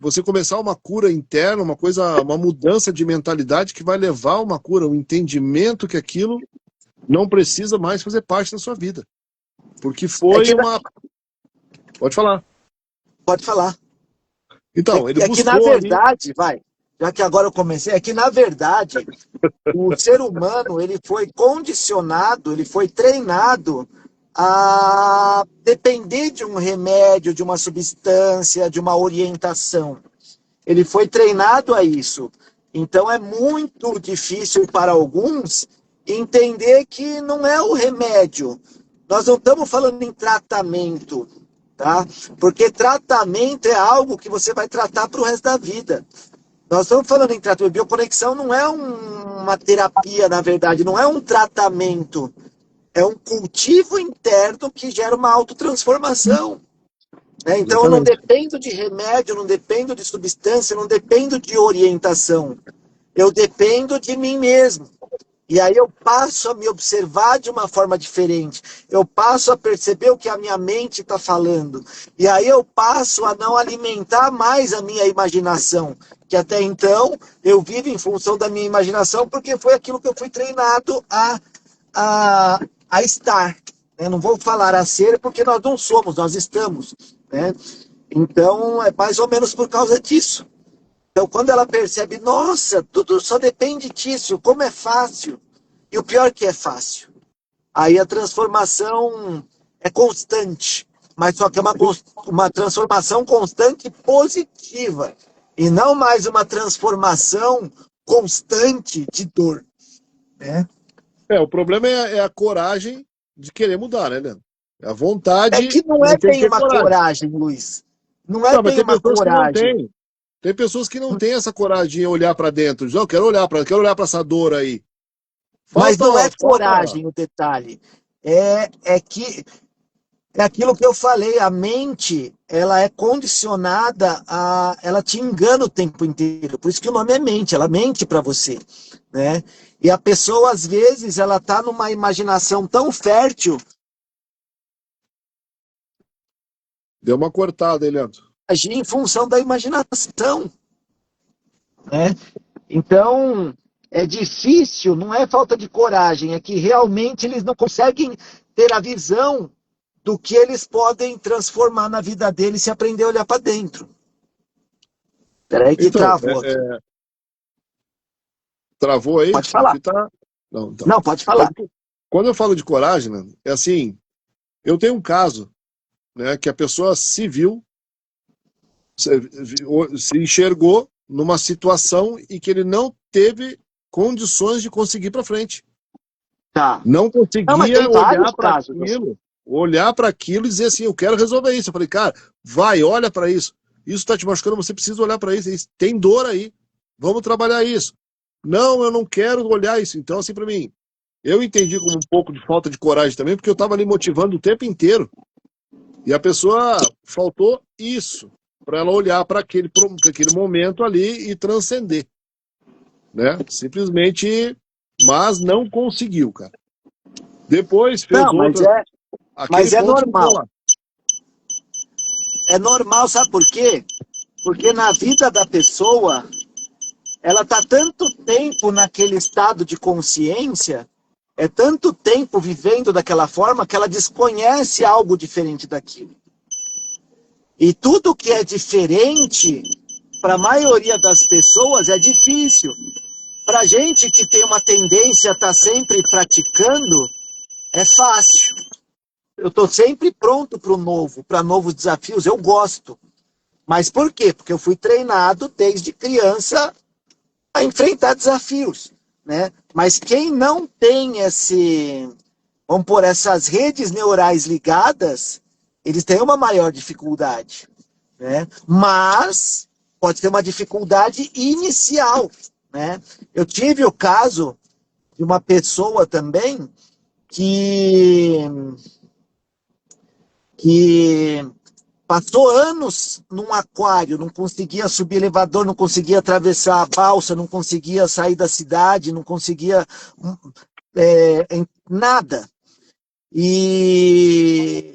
Você começar uma cura interna, uma mudança de mentalidade que vai levar a uma cura, um entendimento que aquilo não precisa mais fazer parte da sua vida. Porque foi uma... Pode falar. Pode falar. Então, ele que na buscou ali... verdade, já que agora eu comecei, é que na verdade o ser humano ele foi condicionado, ele foi treinado a depender de um remédio, de uma substância, de uma orientação. Ele foi treinado a isso. Então é muito difícil para alguns entender que não é o remédio. Nós não estamos falando em tratamento, tá? Porque tratamento é algo que você vai tratar para o resto da vida. Nós estamos falando em tratamento. Bioconexão não é uma terapia, na verdade, não é um tratamento. É um cultivo interno que gera uma autotransformação. Então, eu não dependo de remédio, não dependo de substância, não dependo de orientação. Eu dependo de mim mesmo. E aí eu passo a me observar de uma forma diferente. Eu passo a perceber o que a minha mente está falando. E aí eu passo a não alimentar mais a minha imaginação. Que até então eu vivo em função da minha imaginação, porque foi aquilo que eu fui treinado a estar. Né? Não vou falar a ser, porque nós não somos, nós estamos. Né? Então é mais ou menos por causa disso. Então, quando ela percebe, nossa, tudo só depende disso, como é fácil. E o pior que é fácil. Aí a transformação é constante, mas só que é uma transformação constante positiva. E não mais uma transformação constante de dor. Né? O problema é a coragem de querer mudar, né, Leandro? É a É vontade que não é de ter que bem ter uma coragem. coragem, Luiz. Não é Não, mas bem tem uma pessoas que não coragem. têm. Tem pessoas que não têm essa coragem de olhar para dentro. Diz, eu quero olhar para essa dor aí. Mas Falta, não é falta. coragem o detalhe. É que é aquilo que eu falei, a mente, ela é condicionada ela te engana o tempo inteiro. Por isso que o nome é mente, ela mente para você, né? E a pessoa às vezes ela tá numa imaginação tão fértil, Deu uma cortada aí, Leandro. agir em função da imaginação, né? Então, é difícil, não é falta de coragem, é que realmente eles não conseguem ter a visão do que eles podem transformar na vida deles se aprender a olhar para dentro. Peraí que Então, travou aqui. travou aí? Pode falar. Aqui tá. Não, então. Não, pode Então, falar. quando eu falo de coragem, né, é assim, eu tenho um caso, né, que a pessoa se viu, se enxergou numa situação e que ele não teve condições de conseguir para frente. Tá. Não Não, mas conseguia tem vários casos assim. olhar para aquilo e dizer assim, eu quero resolver isso. Eu falei, cara, vai, olha para isso. Isso está te machucando, você precisa olhar para isso. Tem dor aí. Vamos trabalhar isso. Não, eu não quero olhar isso. Então, assim, para mim, eu entendi como um pouco de falta de coragem também, porque eu estava ali motivando o tempo inteiro. E a pessoa faltou isso, para ela olhar para aquele momento ali e transcender. Né? Simplesmente, mas não conseguiu, cara. Depois fez Não, outras. Aquele mas é ponto ficou normal. lá. É normal, sabe por quê? Porque na vida da pessoa, ela está tanto tempo naquele estado de consciência, é tanto tempo vivendo daquela forma que ela desconhece algo diferente daquilo. E tudo que é diferente, para a maioria das pessoas, é difícil. Para a gente que tem uma tendência a estar sempre praticando, é fácil. Eu estou sempre pronto para o novo, para novos desafios, eu gosto. Mas por quê? Porque eu fui treinado desde criança a enfrentar desafios, né? Mas quem não tem vamos pôr, essas redes neurais ligadas, eles têm uma maior dificuldade, né? Mas pode ter uma dificuldade inicial, né? Eu tive o caso de uma pessoa também que que passou anos num aquário, não conseguia subir elevador, não conseguia atravessar a balsa, não conseguia sair da cidade, não conseguia nada. E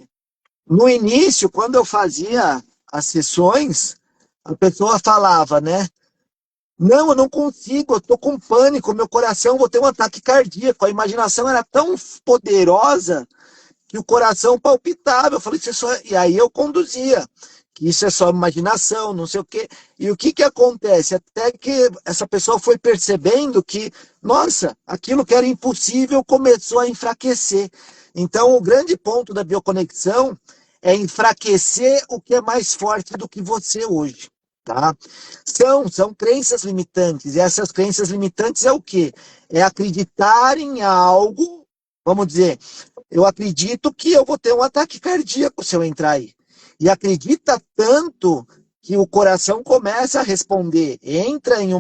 no início, quando eu fazia as sessões, a pessoa falava, né? Não, eu não consigo, eu tô com pânico, meu coração, vou ter um ataque cardíaco. A imaginação era tão poderosa que o coração palpitava. Eu falei, isso é só... E aí eu conduzia, que isso é só imaginação, não sei o quê. E o que que acontece? Até que essa pessoa foi percebendo que, nossa, aquilo que era impossível começou a enfraquecer. Então, o grande ponto da bioconexão é enfraquecer o que é mais forte do que você hoje. Tá? São crenças limitantes. E essas crenças limitantes é o quê? É acreditar em algo, vamos dizer, eu acredito que eu vou ter um ataque cardíaco se eu entrar aí. E acredita tanto que o coração começa a responder, entra em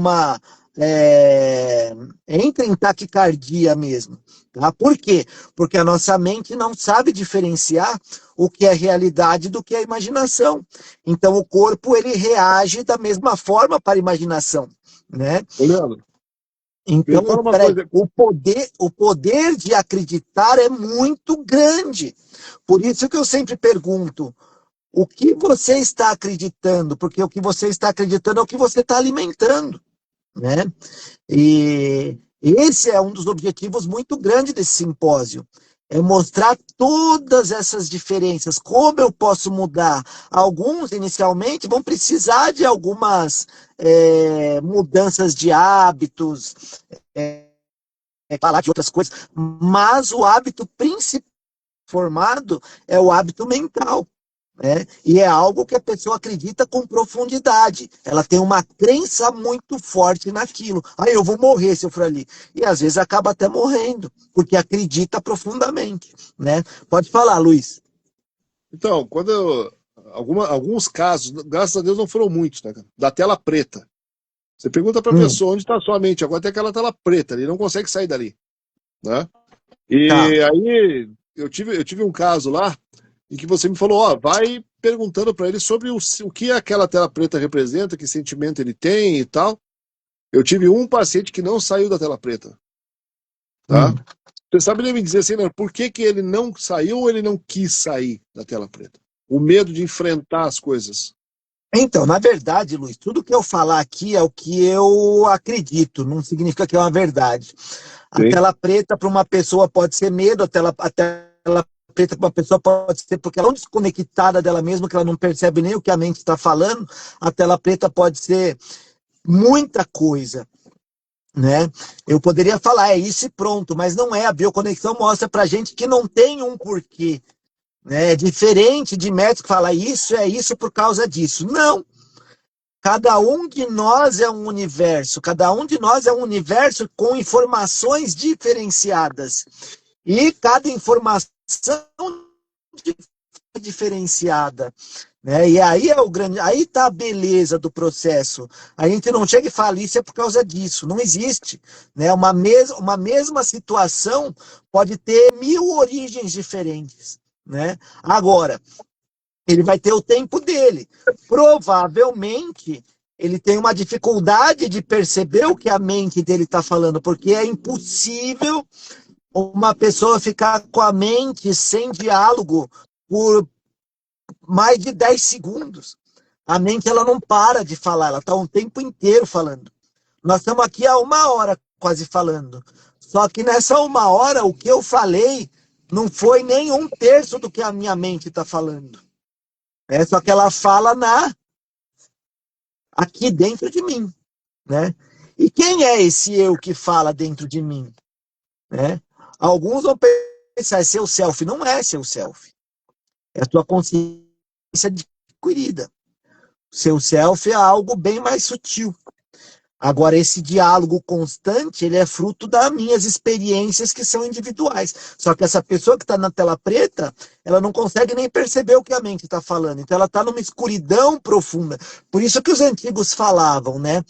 taquicardia mesmo. Tá? Por quê? Porque a nossa mente não sabe diferenciar o que é realidade do que é imaginação. Então o corpo ele reage da mesma forma para a imaginação, né? Ô, Leandro, Então, Me fala uma peraí, coisa. o poder de acreditar é muito grande. Por isso que eu sempre pergunto, o que você está acreditando? Porque o que você está acreditando é o que você está alimentando, né? E esse é um dos objetivos muito grandes desse simpósio, é mostrar todas essas diferenças, como eu posso mudar. Alguns, inicialmente, vão precisar de algumas mudanças de hábitos, falar de outras coisas, mas o hábito principal formado é o hábito mental. Né? E é algo que a pessoa acredita com profundidade. Ela tem uma crença muito forte naquilo. Ah, eu vou morrer se eu for ali. E às vezes acaba até morrendo, porque acredita profundamente. Né? Pode falar, Luiz. Então, alguns casos, graças a Deus não foram muitos, né, cara? Da tela preta. Você pergunta para a Hum, pessoa onde está a sua mente, agora tem aquela tela preta, ele não consegue sair dali, né? tá. E aí eu tive um caso lá em que você me falou, ó, vai perguntando para ele sobre o que aquela tela preta representa, que sentimento ele tem e tal. Eu tive um paciente que não saiu da tela preta, tá? Hum. Você sabe me dizer assim, né, por que que ele não saiu ou ele não quis sair da tela preta? O medo de enfrentar as coisas. Então, na verdade, Luiz, tudo que eu falar aqui é o que eu acredito, não significa que é uma verdade. A Sim. tela preta para uma pessoa pode ser medo, a tela preta para uma pessoa pode ser porque ela é tão desconectada dela mesma que ela não percebe nem o que a mente está falando. A tela preta pode ser muita coisa, né? Eu poderia falar, é isso e pronto, mas não é. A bioconexão mostra para gente que não tem um porquê, né? É diferente de médico que fala isso é isso por causa disso. Não. Cada um de nós é um universo, cada um de nós é um universo com informações diferenciadas. E cada informação diferenciada. Né? E aí é o grande, aí está a beleza do processo. A gente não chega e fala isso é por causa disso, não existe. Né? Uma mesma situação pode ter 1000 origens diferentes. Né? Agora, ele vai ter o tempo dele. Provavelmente ele tem uma dificuldade de perceber o que a mente dele está falando, porque é impossível uma pessoa ficar com a mente sem diálogo por mais de 10 segundos. A mente ela não para de falar, ela está um tempo inteiro falando. Nós estamos aqui há 1 hora quase falando. Só que nessa 1 hora, o que eu falei não foi nem 1/3 do que a minha mente está falando. Só que ela fala aqui dentro de mim. Né? E quem é esse eu que fala dentro de mim? Né? Alguns vão pensar, é seu self. Não é seu self. É a tua consciência adquirida. Seu self é algo bem mais sutil. Agora, esse diálogo constante, ele é fruto das minhas experiências que são individuais. Só que essa pessoa que está na tela preta, ela não consegue nem perceber o que a mente está falando. Então, ela está numa escuridão profunda. Por isso que os antigos falavam, né?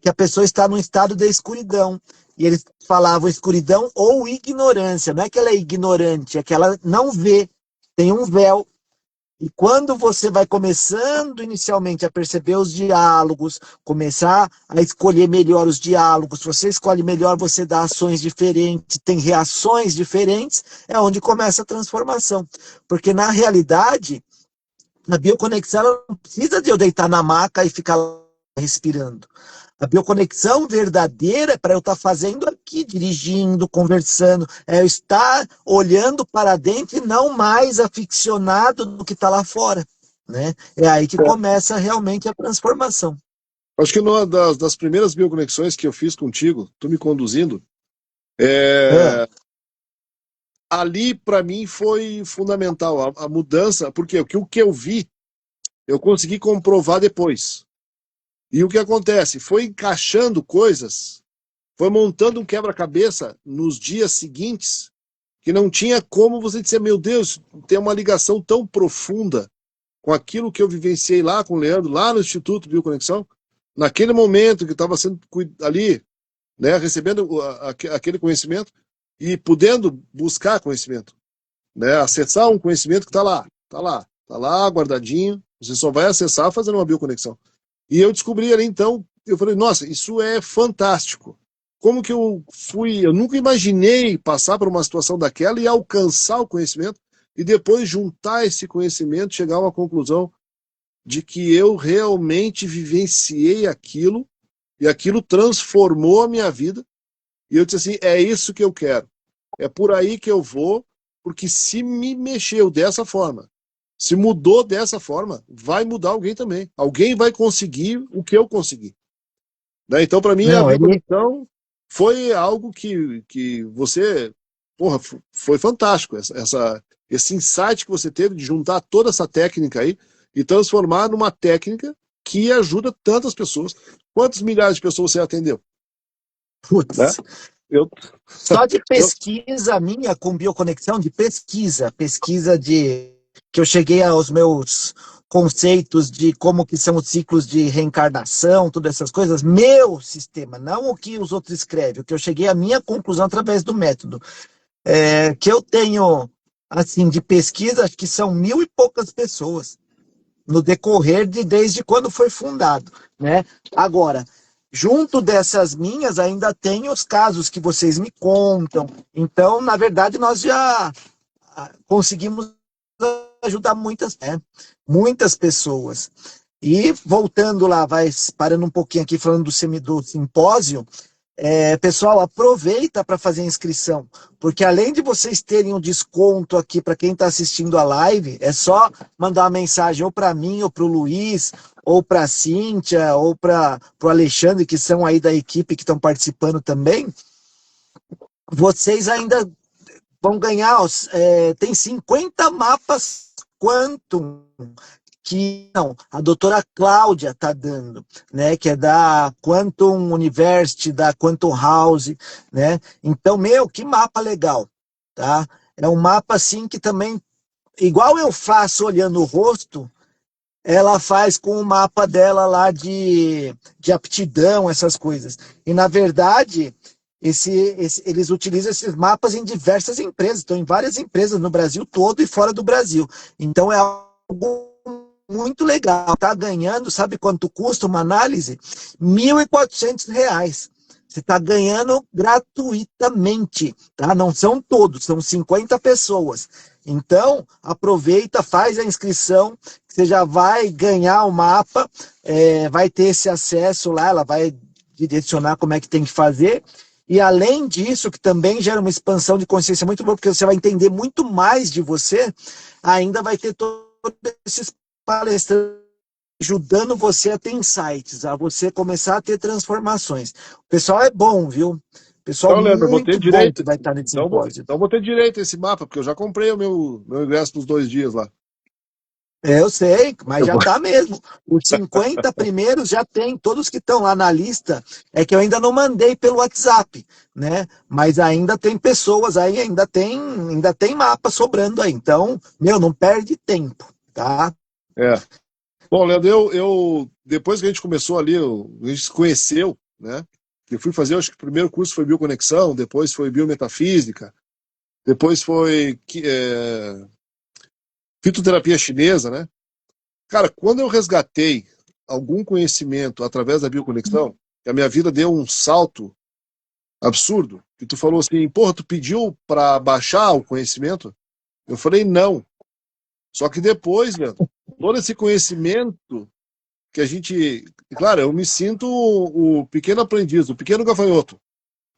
Que a pessoa está num estado de escuridão. E eles falavam escuridão ou ignorância. Não é que ela é ignorante, é que ela não vê. Tem um véu. E quando você vai começando inicialmente a perceber os diálogos, começar a escolher melhor os diálogos, você escolhe melhor, você dá ações diferentes, tem reações diferentes, é onde começa a transformação. Porque na realidade, a bioconexão ela não precisa de eu deitar na maca e ficar respirando. A bioconexão verdadeira é para eu estar fazendo aqui, dirigindo, conversando, é eu estar olhando para dentro e não mais aficionado do que está lá fora. Né? É aí que É. começa realmente a transformação. Acho que numa das primeiras bioconexões que eu fiz contigo, tu me conduzindo, Ah, ali para mim foi fundamental a mudança, porque o que eu vi, eu consegui comprovar depois. E o que acontece? Foi encaixando coisas, foi montando um quebra-cabeça nos dias seguintes, que não tinha como você dizer, meu Deus, tem uma ligação tão profunda com aquilo que eu vivenciei lá com o Leandro, lá no Instituto Bioconexão, naquele momento que estava sendo ali, né, recebendo aquele conhecimento e podendo buscar conhecimento, né, acessar um conhecimento que está lá, está lá guardadinho, você só vai acessar fazendo uma bioconexão. E eu descobri ali, então, eu falei, nossa, isso é fantástico. como que eu nunca imaginei passar por uma situação daquela e alcançar o conhecimento e depois juntar esse conhecimento, chegar a uma conclusão de que eu realmente vivenciei aquilo e aquilo transformou a minha vida. E eu disse assim, é isso que eu quero. É por aí que eu vou, porque se me mexeu dessa forma, se mudou dessa forma, vai mudar alguém também. Alguém vai conseguir o que eu consegui. Né? Então, para mim, a Não, ele bioconexão foi algo que você... Porra, foi fantástico. Esse insight que você teve de juntar toda essa técnica aí e transformar numa técnica que ajuda tantas pessoas. Quantas milhares de pessoas você atendeu? Né? putz, Eu, só de eu, pesquisa minha com bioconexão, de pesquisa de que eu cheguei aos meus conceitos de como que são os ciclos de reencarnação, todas essas coisas, meu sistema, não o que os outros escrevem, o que eu cheguei à minha conclusão através do método. Que eu tenho, assim, de pesquisa, acho que são 1.000 e poucas pessoas no decorrer de desde quando foi fundado, né? Agora, junto dessas minhas, ainda tem os casos que vocês me contam. Então, na verdade, nós já conseguimos ajudar muitas pessoas. E voltando lá, vai parando um pouquinho aqui, falando do simpósio, pessoal, aproveita para fazer a inscrição, porque além de vocês terem um desconto aqui para quem está assistindo a live, é só mandar uma mensagem ou para mim, ou para o Luiz, ou para a Cíntia, ou para o Alexandre, que são aí da equipe que estão participando também. Vocês ainda vão ganhar, tem 50 mapas Quantum, que não, a doutora Cláudia está dando, né, que é da Quantum University, da Quantum House, né? Então, que mapa legal, tá? É um mapa assim que também, igual eu faço olhando o rosto, ela faz com o mapa dela lá de aptidão, essas coisas. E na verdade, eles utilizam esses mapas em diversas empresas, estão em várias empresas no Brasil todo e fora do Brasil. Então é algo muito legal. Está ganhando, sabe quanto custa uma análise? R$ 1.400. Você está ganhando gratuitamente, tá? Não são todos, são 50 pessoas. Então, aproveita, faz a inscrição, você já vai ganhar o mapa, vai ter esse acesso lá, ela vai direcionar como é que tem que fazer. E além disso, que também gera uma expansão de consciência muito boa, porque você vai entender muito mais de você, ainda vai ter todos esses palestrantes ajudando você a ter insights, a você começar a ter transformações. O pessoal é bom, viu? O pessoal então, Leandro, eu vou ter muito bom que direito. vai estar nesse Então, simpósio. então vou ter direito a esse mapa, porque eu já comprei o meu ingresso para os 2 dias lá. Eu sei, mas Eu já vou... tá mesmo. Os 50 primeiros já tem, todos que estão lá na lista, é que eu ainda não mandei pelo WhatsApp, né? Mas ainda tem pessoas aí, ainda tem mapa sobrando aí. Então, não perde tempo, tá? É. Bom, Leandro, depois que a gente começou ali, a gente se conheceu, né? Eu fui fazer, acho que o primeiro curso foi bioconexão, depois foi biometafísica, depois foi fitoterapia chinesa, né? Cara, quando eu resgatei algum conhecimento através da bioconexão, a minha vida deu um salto absurdo. E tu falou assim, porra, tu pediu para baixar o conhecimento? Eu falei, não. Só que depois, Leandro, todo esse conhecimento que a gente... Claro, eu me sinto o pequeno aprendiz, o pequeno gafanhoto,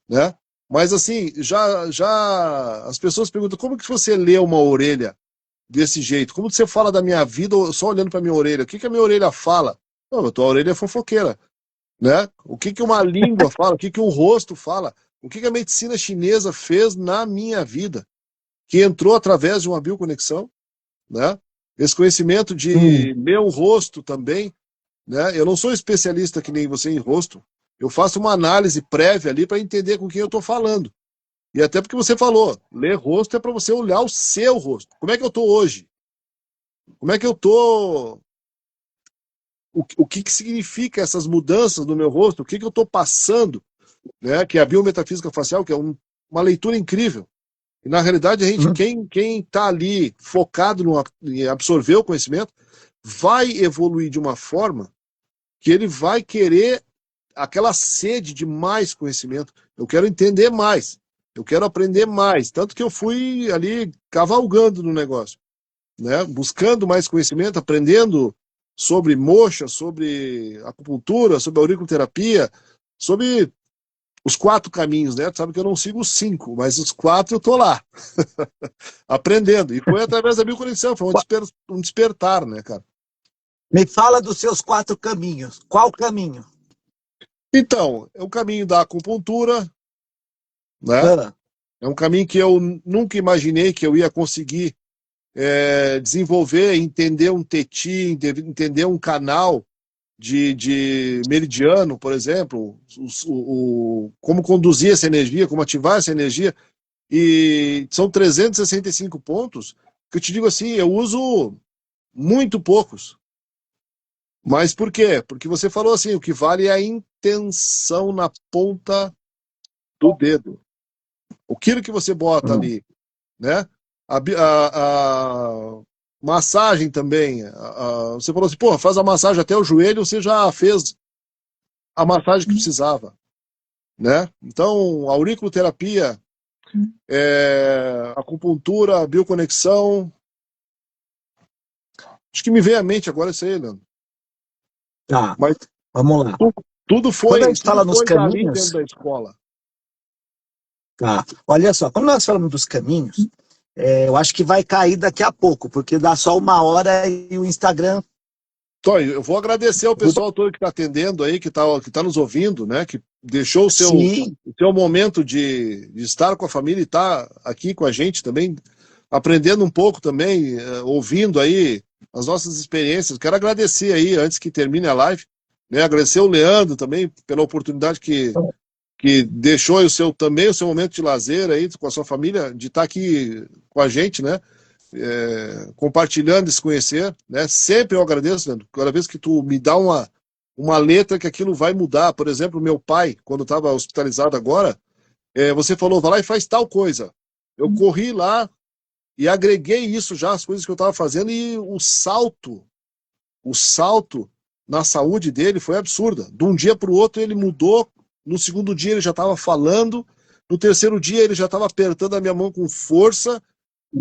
né? Mas assim, já as pessoas perguntam, como que você lê uma orelha desse jeito? Como você fala da minha vida só olhando para minha orelha? O que que a minha orelha fala? Não, a tua orelha é fofoqueira, né? O que que uma língua fala? O que que um rosto fala? O que que a medicina chinesa fez na minha vida? Que entrou através de uma bioconexão, né? Esse conhecimento de meu rosto também, né? Eu não sou especialista que nem você em rosto. Eu faço uma análise prévia ali para entender com quem eu estou falando. E até porque você falou, ler rosto é para você olhar o seu rosto. Como é que eu estou hoje? Como é que eu estou? O que que significa essas mudanças no meu rosto? O que que eu estou passando? Né? Que é a biometafísica facial, que é uma leitura incrível. E na realidade, a gente, quem está ali focado em absorver o conhecimento, vai evoluir de uma forma que ele vai querer aquela sede de mais conhecimento. Eu quero entender mais. Eu quero aprender mais. Tanto que eu fui ali cavalgando no negócio, né? Buscando mais conhecimento, aprendendo sobre moxa, sobre acupuntura, sobre auriculoterapia, sobre os 4 caminhos, né? Tu sabe que eu não sigo os 5, mas os 4 eu tô lá, aprendendo. E foi através da bioconexão, foi um despertar, né, cara? Me fala dos seus 4 caminhos. Qual caminho? Então, é o caminho da acupuntura, né? Ah, É um caminho que eu nunca imaginei que eu ia conseguir desenvolver, entender um teti, entender um canal de meridiano, por exemplo, como conduzir essa energia, como ativar essa energia. E são 365 pontos que eu te digo assim, eu uso muito poucos. Mas por quê? Porque você falou assim, o que vale é a intenção na ponta do dedo. Aquilo que você bota hum. ali, né? A massagem também. Você falou assim, pô, faz a massagem até o joelho, você já fez a massagem que precisava, né? Então, auriculoterapia, acupuntura, bioconexão. Acho que me vem à mente agora isso aí, Leandro. Tá, Mas vamos lá. tudo Quando a foi, gente fala nos dali dentro caminhos, da escola. tá, olha só, quando nós falamos dos caminhos, eu acho que vai cair daqui a pouco, porque dá só 1 hora e o Instagram. Então, eu vou agradecer ao pessoal todo que está atendendo aí, que tá nos ouvindo, né? Que deixou Sim, o seu momento de estar com a família e estar aqui com a gente também, aprendendo um pouco também, ouvindo aí as nossas experiências. Quero agradecer aí, antes que termine a live, né? Agradecer o Leandro também pela oportunidade que deixou também o seu momento de lazer aí com a sua família, de estar aqui com a gente, né? Compartilhando esse conhecer, né? Sempre eu agradeço, Leandro, cada vez que tu me dá uma letra que aquilo vai mudar. Por exemplo, meu pai, quando estava hospitalizado agora, você falou, vai lá e faz tal coisa. Eu corri lá e agreguei isso já, as coisas que eu estava fazendo, e o salto na saúde dele foi absurda. De um dia para o outro ele mudou, no segundo dia ele já estava falando, no terceiro dia ele já estava apertando a minha mão com força,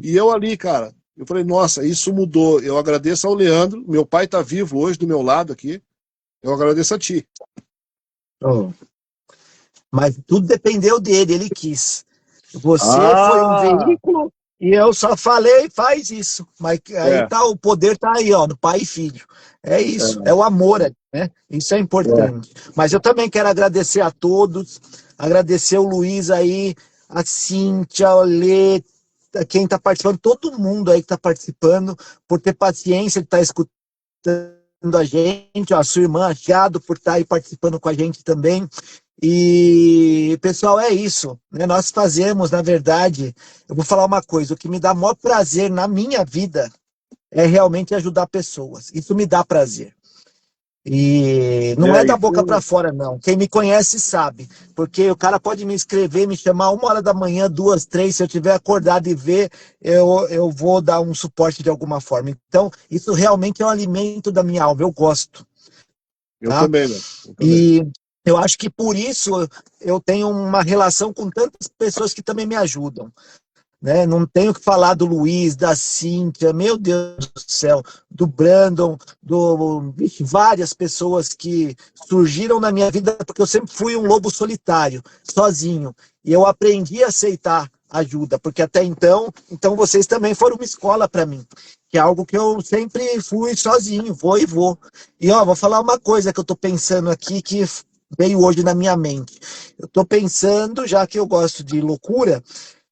e eu ali, cara, eu falei, nossa, isso mudou. Eu agradeço ao Leandro, meu pai tá vivo hoje do meu lado aqui. Eu agradeço a ti. oh, mas tudo dependeu dele, ele quis. Você foi um Ah, veículo e eu só falei, faz isso. Mas aí é, tá, o poder tá aí, ó, no pai e filho. É isso, é o amor, né? Isso é importante. Mas eu também quero agradecer a todos, agradecer o Luiz aí, a Cíntia, o Lê, quem está participando, todo mundo aí que está participando, por ter paciência de estar escutando a gente, ó, a sua irmã, Chado, por estar aí participando com a gente também. E, pessoal, é isso, né? Nós fazemos, na verdade, eu vou falar uma coisa, o que me dá maior prazer na minha vida é realmente ajudar pessoas. Isso me dá prazer. E não é da boca para isso. fora, não. Quem me conhece sabe. Porque o cara pode me escrever, me chamar 1 hora da manhã, 2, 3, se eu tiver acordado e ver, eu vou dar um suporte de alguma forma. Então, isso realmente é um alimento da minha alma, eu gosto, Eu tá? também, né? Eu também. E eu acho que por isso eu tenho uma relação com tantas pessoas que também me ajudam, né? Não tenho que falar do Luiz, da Cíntia, meu Deus do céu, do Brandon, vixe, várias pessoas que surgiram na minha vida porque eu sempre fui um lobo solitário, sozinho, e eu aprendi a aceitar ajuda, porque até então vocês também foram uma escola para mim, que é algo que eu sempre fui sozinho, vou e vou. E ó, vou falar uma coisa que eu tô pensando aqui que veio hoje na minha mente. Eu tô pensando, já que eu gosto de loucura,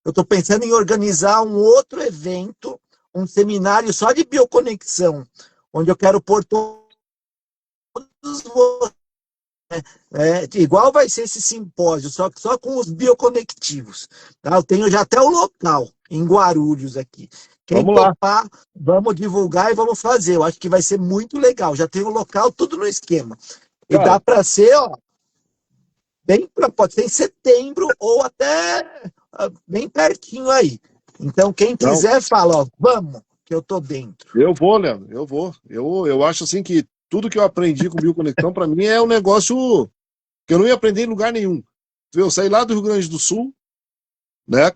eu estou pensando em organizar um outro evento, um seminário só de bioconexão, onde eu quero pôr todos igual vai ser esse simpósio, só que só com os bioconectivos. Tá? Eu tenho já até o local em Guarulhos aqui. Quem Vamos lá. topar, vamos divulgar e vamos fazer. Eu acho que vai ser muito legal. Já tem o local, tudo no esquema. E dá Cara, para ser, ó, pode ser em setembro ou até bem pertinho aí. Então, quem não, quiser, fala, ó, vamos, que eu tô dentro. eu vou, Leandro, eu vou. Eu acho assim que tudo que eu aprendi com bioconexão, para mim, é um negócio que eu não ia aprender em lugar nenhum. Eu saí lá do Rio Grande do Sul, né?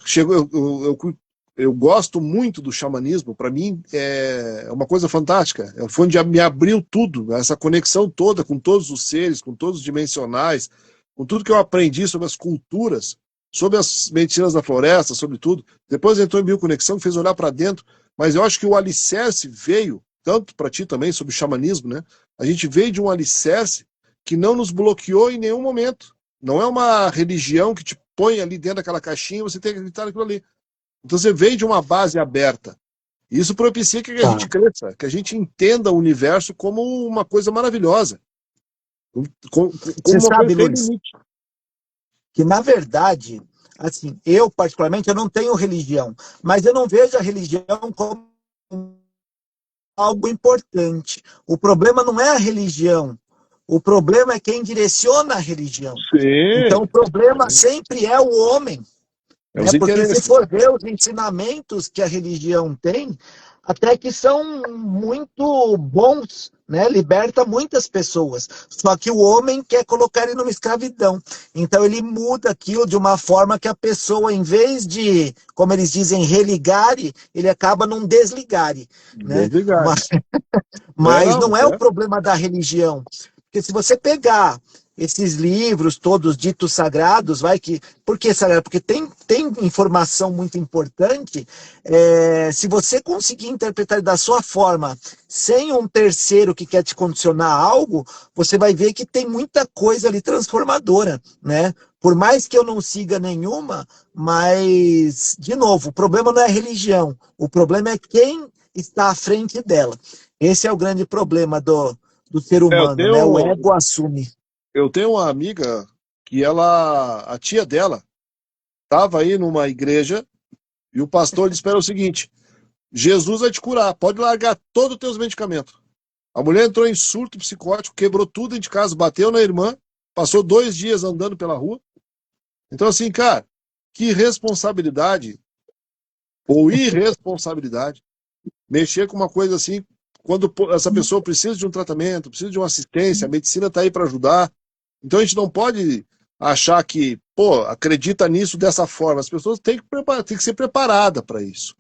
Eu gosto muito do xamanismo, para mim é uma coisa fantástica. Foi onde me abriu tudo, essa conexão toda com todos os seres, com todos os dimensionais, com tudo que eu aprendi sobre as culturas, sobre as medicinas da floresta, sobre tudo. Depois entrou em bioconexão, fez olhar para dentro, mas eu acho que o alicerce veio, tanto para ti também, sobre o xamanismo, né? A gente veio de um alicerce que não nos bloqueou em nenhum momento. Não é uma religião que te põe ali dentro daquela caixinha e você tem que acreditar naquilo ali. Então você veio de uma base aberta. Isso propicia que a gente cresça, que a gente entenda o universo como uma coisa maravilhosa. Como Você uma sabe, coisa sem Luiz, limite. que na verdade, assim, eu particularmente, eu não tenho religião, mas eu não vejo a religião como algo importante. O problema não é a religião, o problema é quem direciona a religião. Então, Sim. o problema sempre é o homem, É né? os Porque se interesses. for ver os ensinamentos que a religião tem, até que são muito bons, né? Liberta muitas pessoas. Só que o homem quer colocar ele numa escravidão. Então ele muda aquilo de uma forma que a pessoa, em vez de, como eles dizem, religare, ele acaba num desligare, né? Desligar. Mas Não, não é o problema da religião. Porque se você pegar esses livros todos ditos sagrados, vai que. Por que sagrado? Porque tem informação muito importante. Se você conseguir interpretar da sua forma, sem um terceiro que quer te condicionar a algo, você vai ver que tem muita coisa ali transformadora, né? Por mais que eu não siga nenhuma, mas, de novo, o problema não é a religião, o problema é quem está à frente dela. Esse é o grande problema do ser eu humano, né? O tenho, ego assume. eu tenho uma amiga que a tia dela, estava aí numa igreja e o pastor disse para ela o seguinte: Jesus vai te curar, pode largar todos os teus medicamentos. A mulher entrou em surto psicótico, quebrou tudo dentro de casa, bateu na irmã, passou 2 dias andando pela rua. Então, assim, cara, que responsabilidade ou irresponsabilidade mexer com uma coisa assim, quando essa pessoa precisa de um tratamento, precisa de uma assistência, a medicina está aí para ajudar. Então a gente não pode achar que, pô, acredita nisso dessa forma. As pessoas têm que ser preparadas para isso.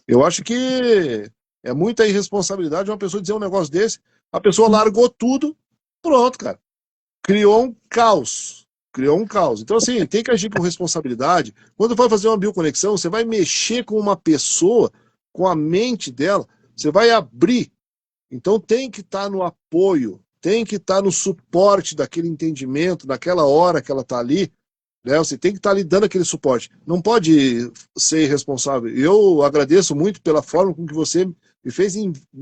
Eu acho que é muita irresponsabilidade uma pessoa dizer um negócio desse. A pessoa largou tudo, pronto, cara. Criou um caos. Criou um caos. Então, assim, tem que agir com responsabilidade. Quando for fazer uma bioconexão, você vai mexer com uma pessoa, com a mente dela, você vai abrir. Então, tem que estar no apoio, tem que estar no suporte daquele entendimento, naquela hora que ela está ali, né? Você tem que estar ali dando aquele suporte. Não pode ser irresponsável. Eu agradeço muito pela forma com que você me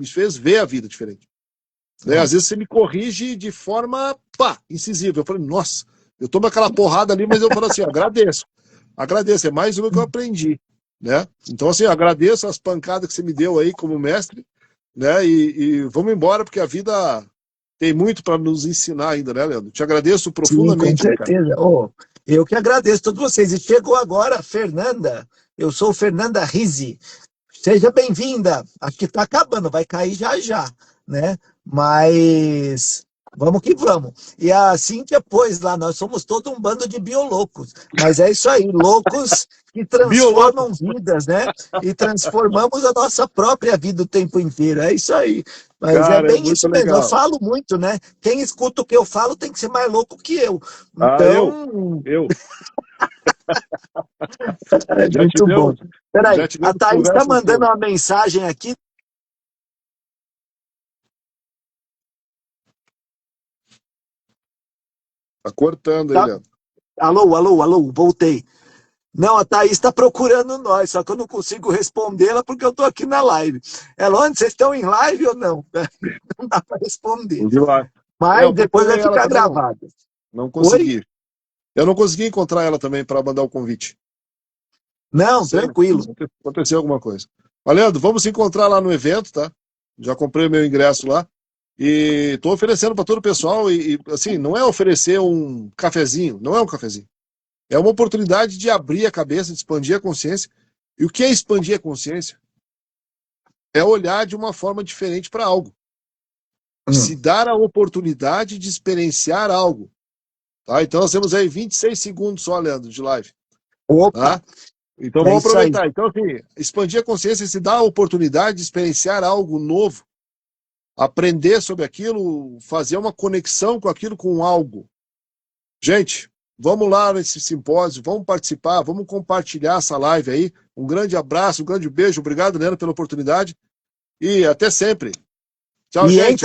fez ver a vida diferente. Né? Às vezes você me corrige de forma, incisiva. Eu falei, nossa, eu tomo aquela porrada ali, mas eu falo assim, agradeço. Agradeço, é mais uma que eu aprendi. Né? Então, assim, agradeço as pancadas que você me deu aí como mestre, né? E vamos embora, porque a vida tem muito para nos ensinar ainda, né, Leandro? Te agradeço Sim, com profundamente, cara. certeza. Oh, eu que agradeço a todos vocês. E chegou agora a Fernanda. Eu sou Fernanda Rizzi. Seja bem-vinda. Acho que está acabando, vai cair já já, né? Mas vamos que vamos. E a Cíntia pôs lá, nós somos todo um bando de bioloucos. Mas é isso aí, loucos que Bioloco. transformam vidas, né? E transformamos a nossa própria vida o tempo inteiro. É isso aí. Mas é Cara, é bem muito isso mesmo. Eu legal. falo muito, né? Quem escuta o que eu falo tem que ser mais louco que eu. Ah, Então, eu. é Já muito bom. tivemos, Peraí, já a tivemos Thaís está conversas mandando boas. uma mensagem aqui. Tá cortando aí, Tá? Leandro. Alô, alô, alô, voltei. Não, a Thaís está procurando nós, só que eu não consigo respondê-la porque eu estou aqui na live. Ela, onde vocês estão em live ou não? Não dá para responder. De lá. Mas Eu depois vai procurei ela ficar também, gravado. não Oi? consegui. Eu não consegui encontrar ela também para mandar o convite. Não, Sei, tranquilo. aconteceu alguma coisa. Mas, Leandro, vamos se encontrar lá no evento, tá? Já comprei o meu ingresso lá. E estou oferecendo para todo o pessoal. Assim, não é oferecer um cafezinho, não é um cafezinho. É uma oportunidade de abrir a cabeça, de expandir a consciência. E o que é expandir a consciência? É olhar de uma forma diferente para algo. Se dar a oportunidade de experienciar algo. Tá? Então nós temos aí 26 segundos só, Leandro, de live. Opa! Tá? Então vamos aproveitar. Então, assim, expandir a consciência se dá a oportunidade de experienciar algo novo, aprender sobre aquilo, fazer uma conexão com aquilo, com algo. Gente, vamos lá nesse simpósio, vamos participar, vamos compartilhar essa live aí. Um grande abraço, um grande beijo. Obrigado, Leandro, pela oportunidade. E até sempre. Tchau, gente.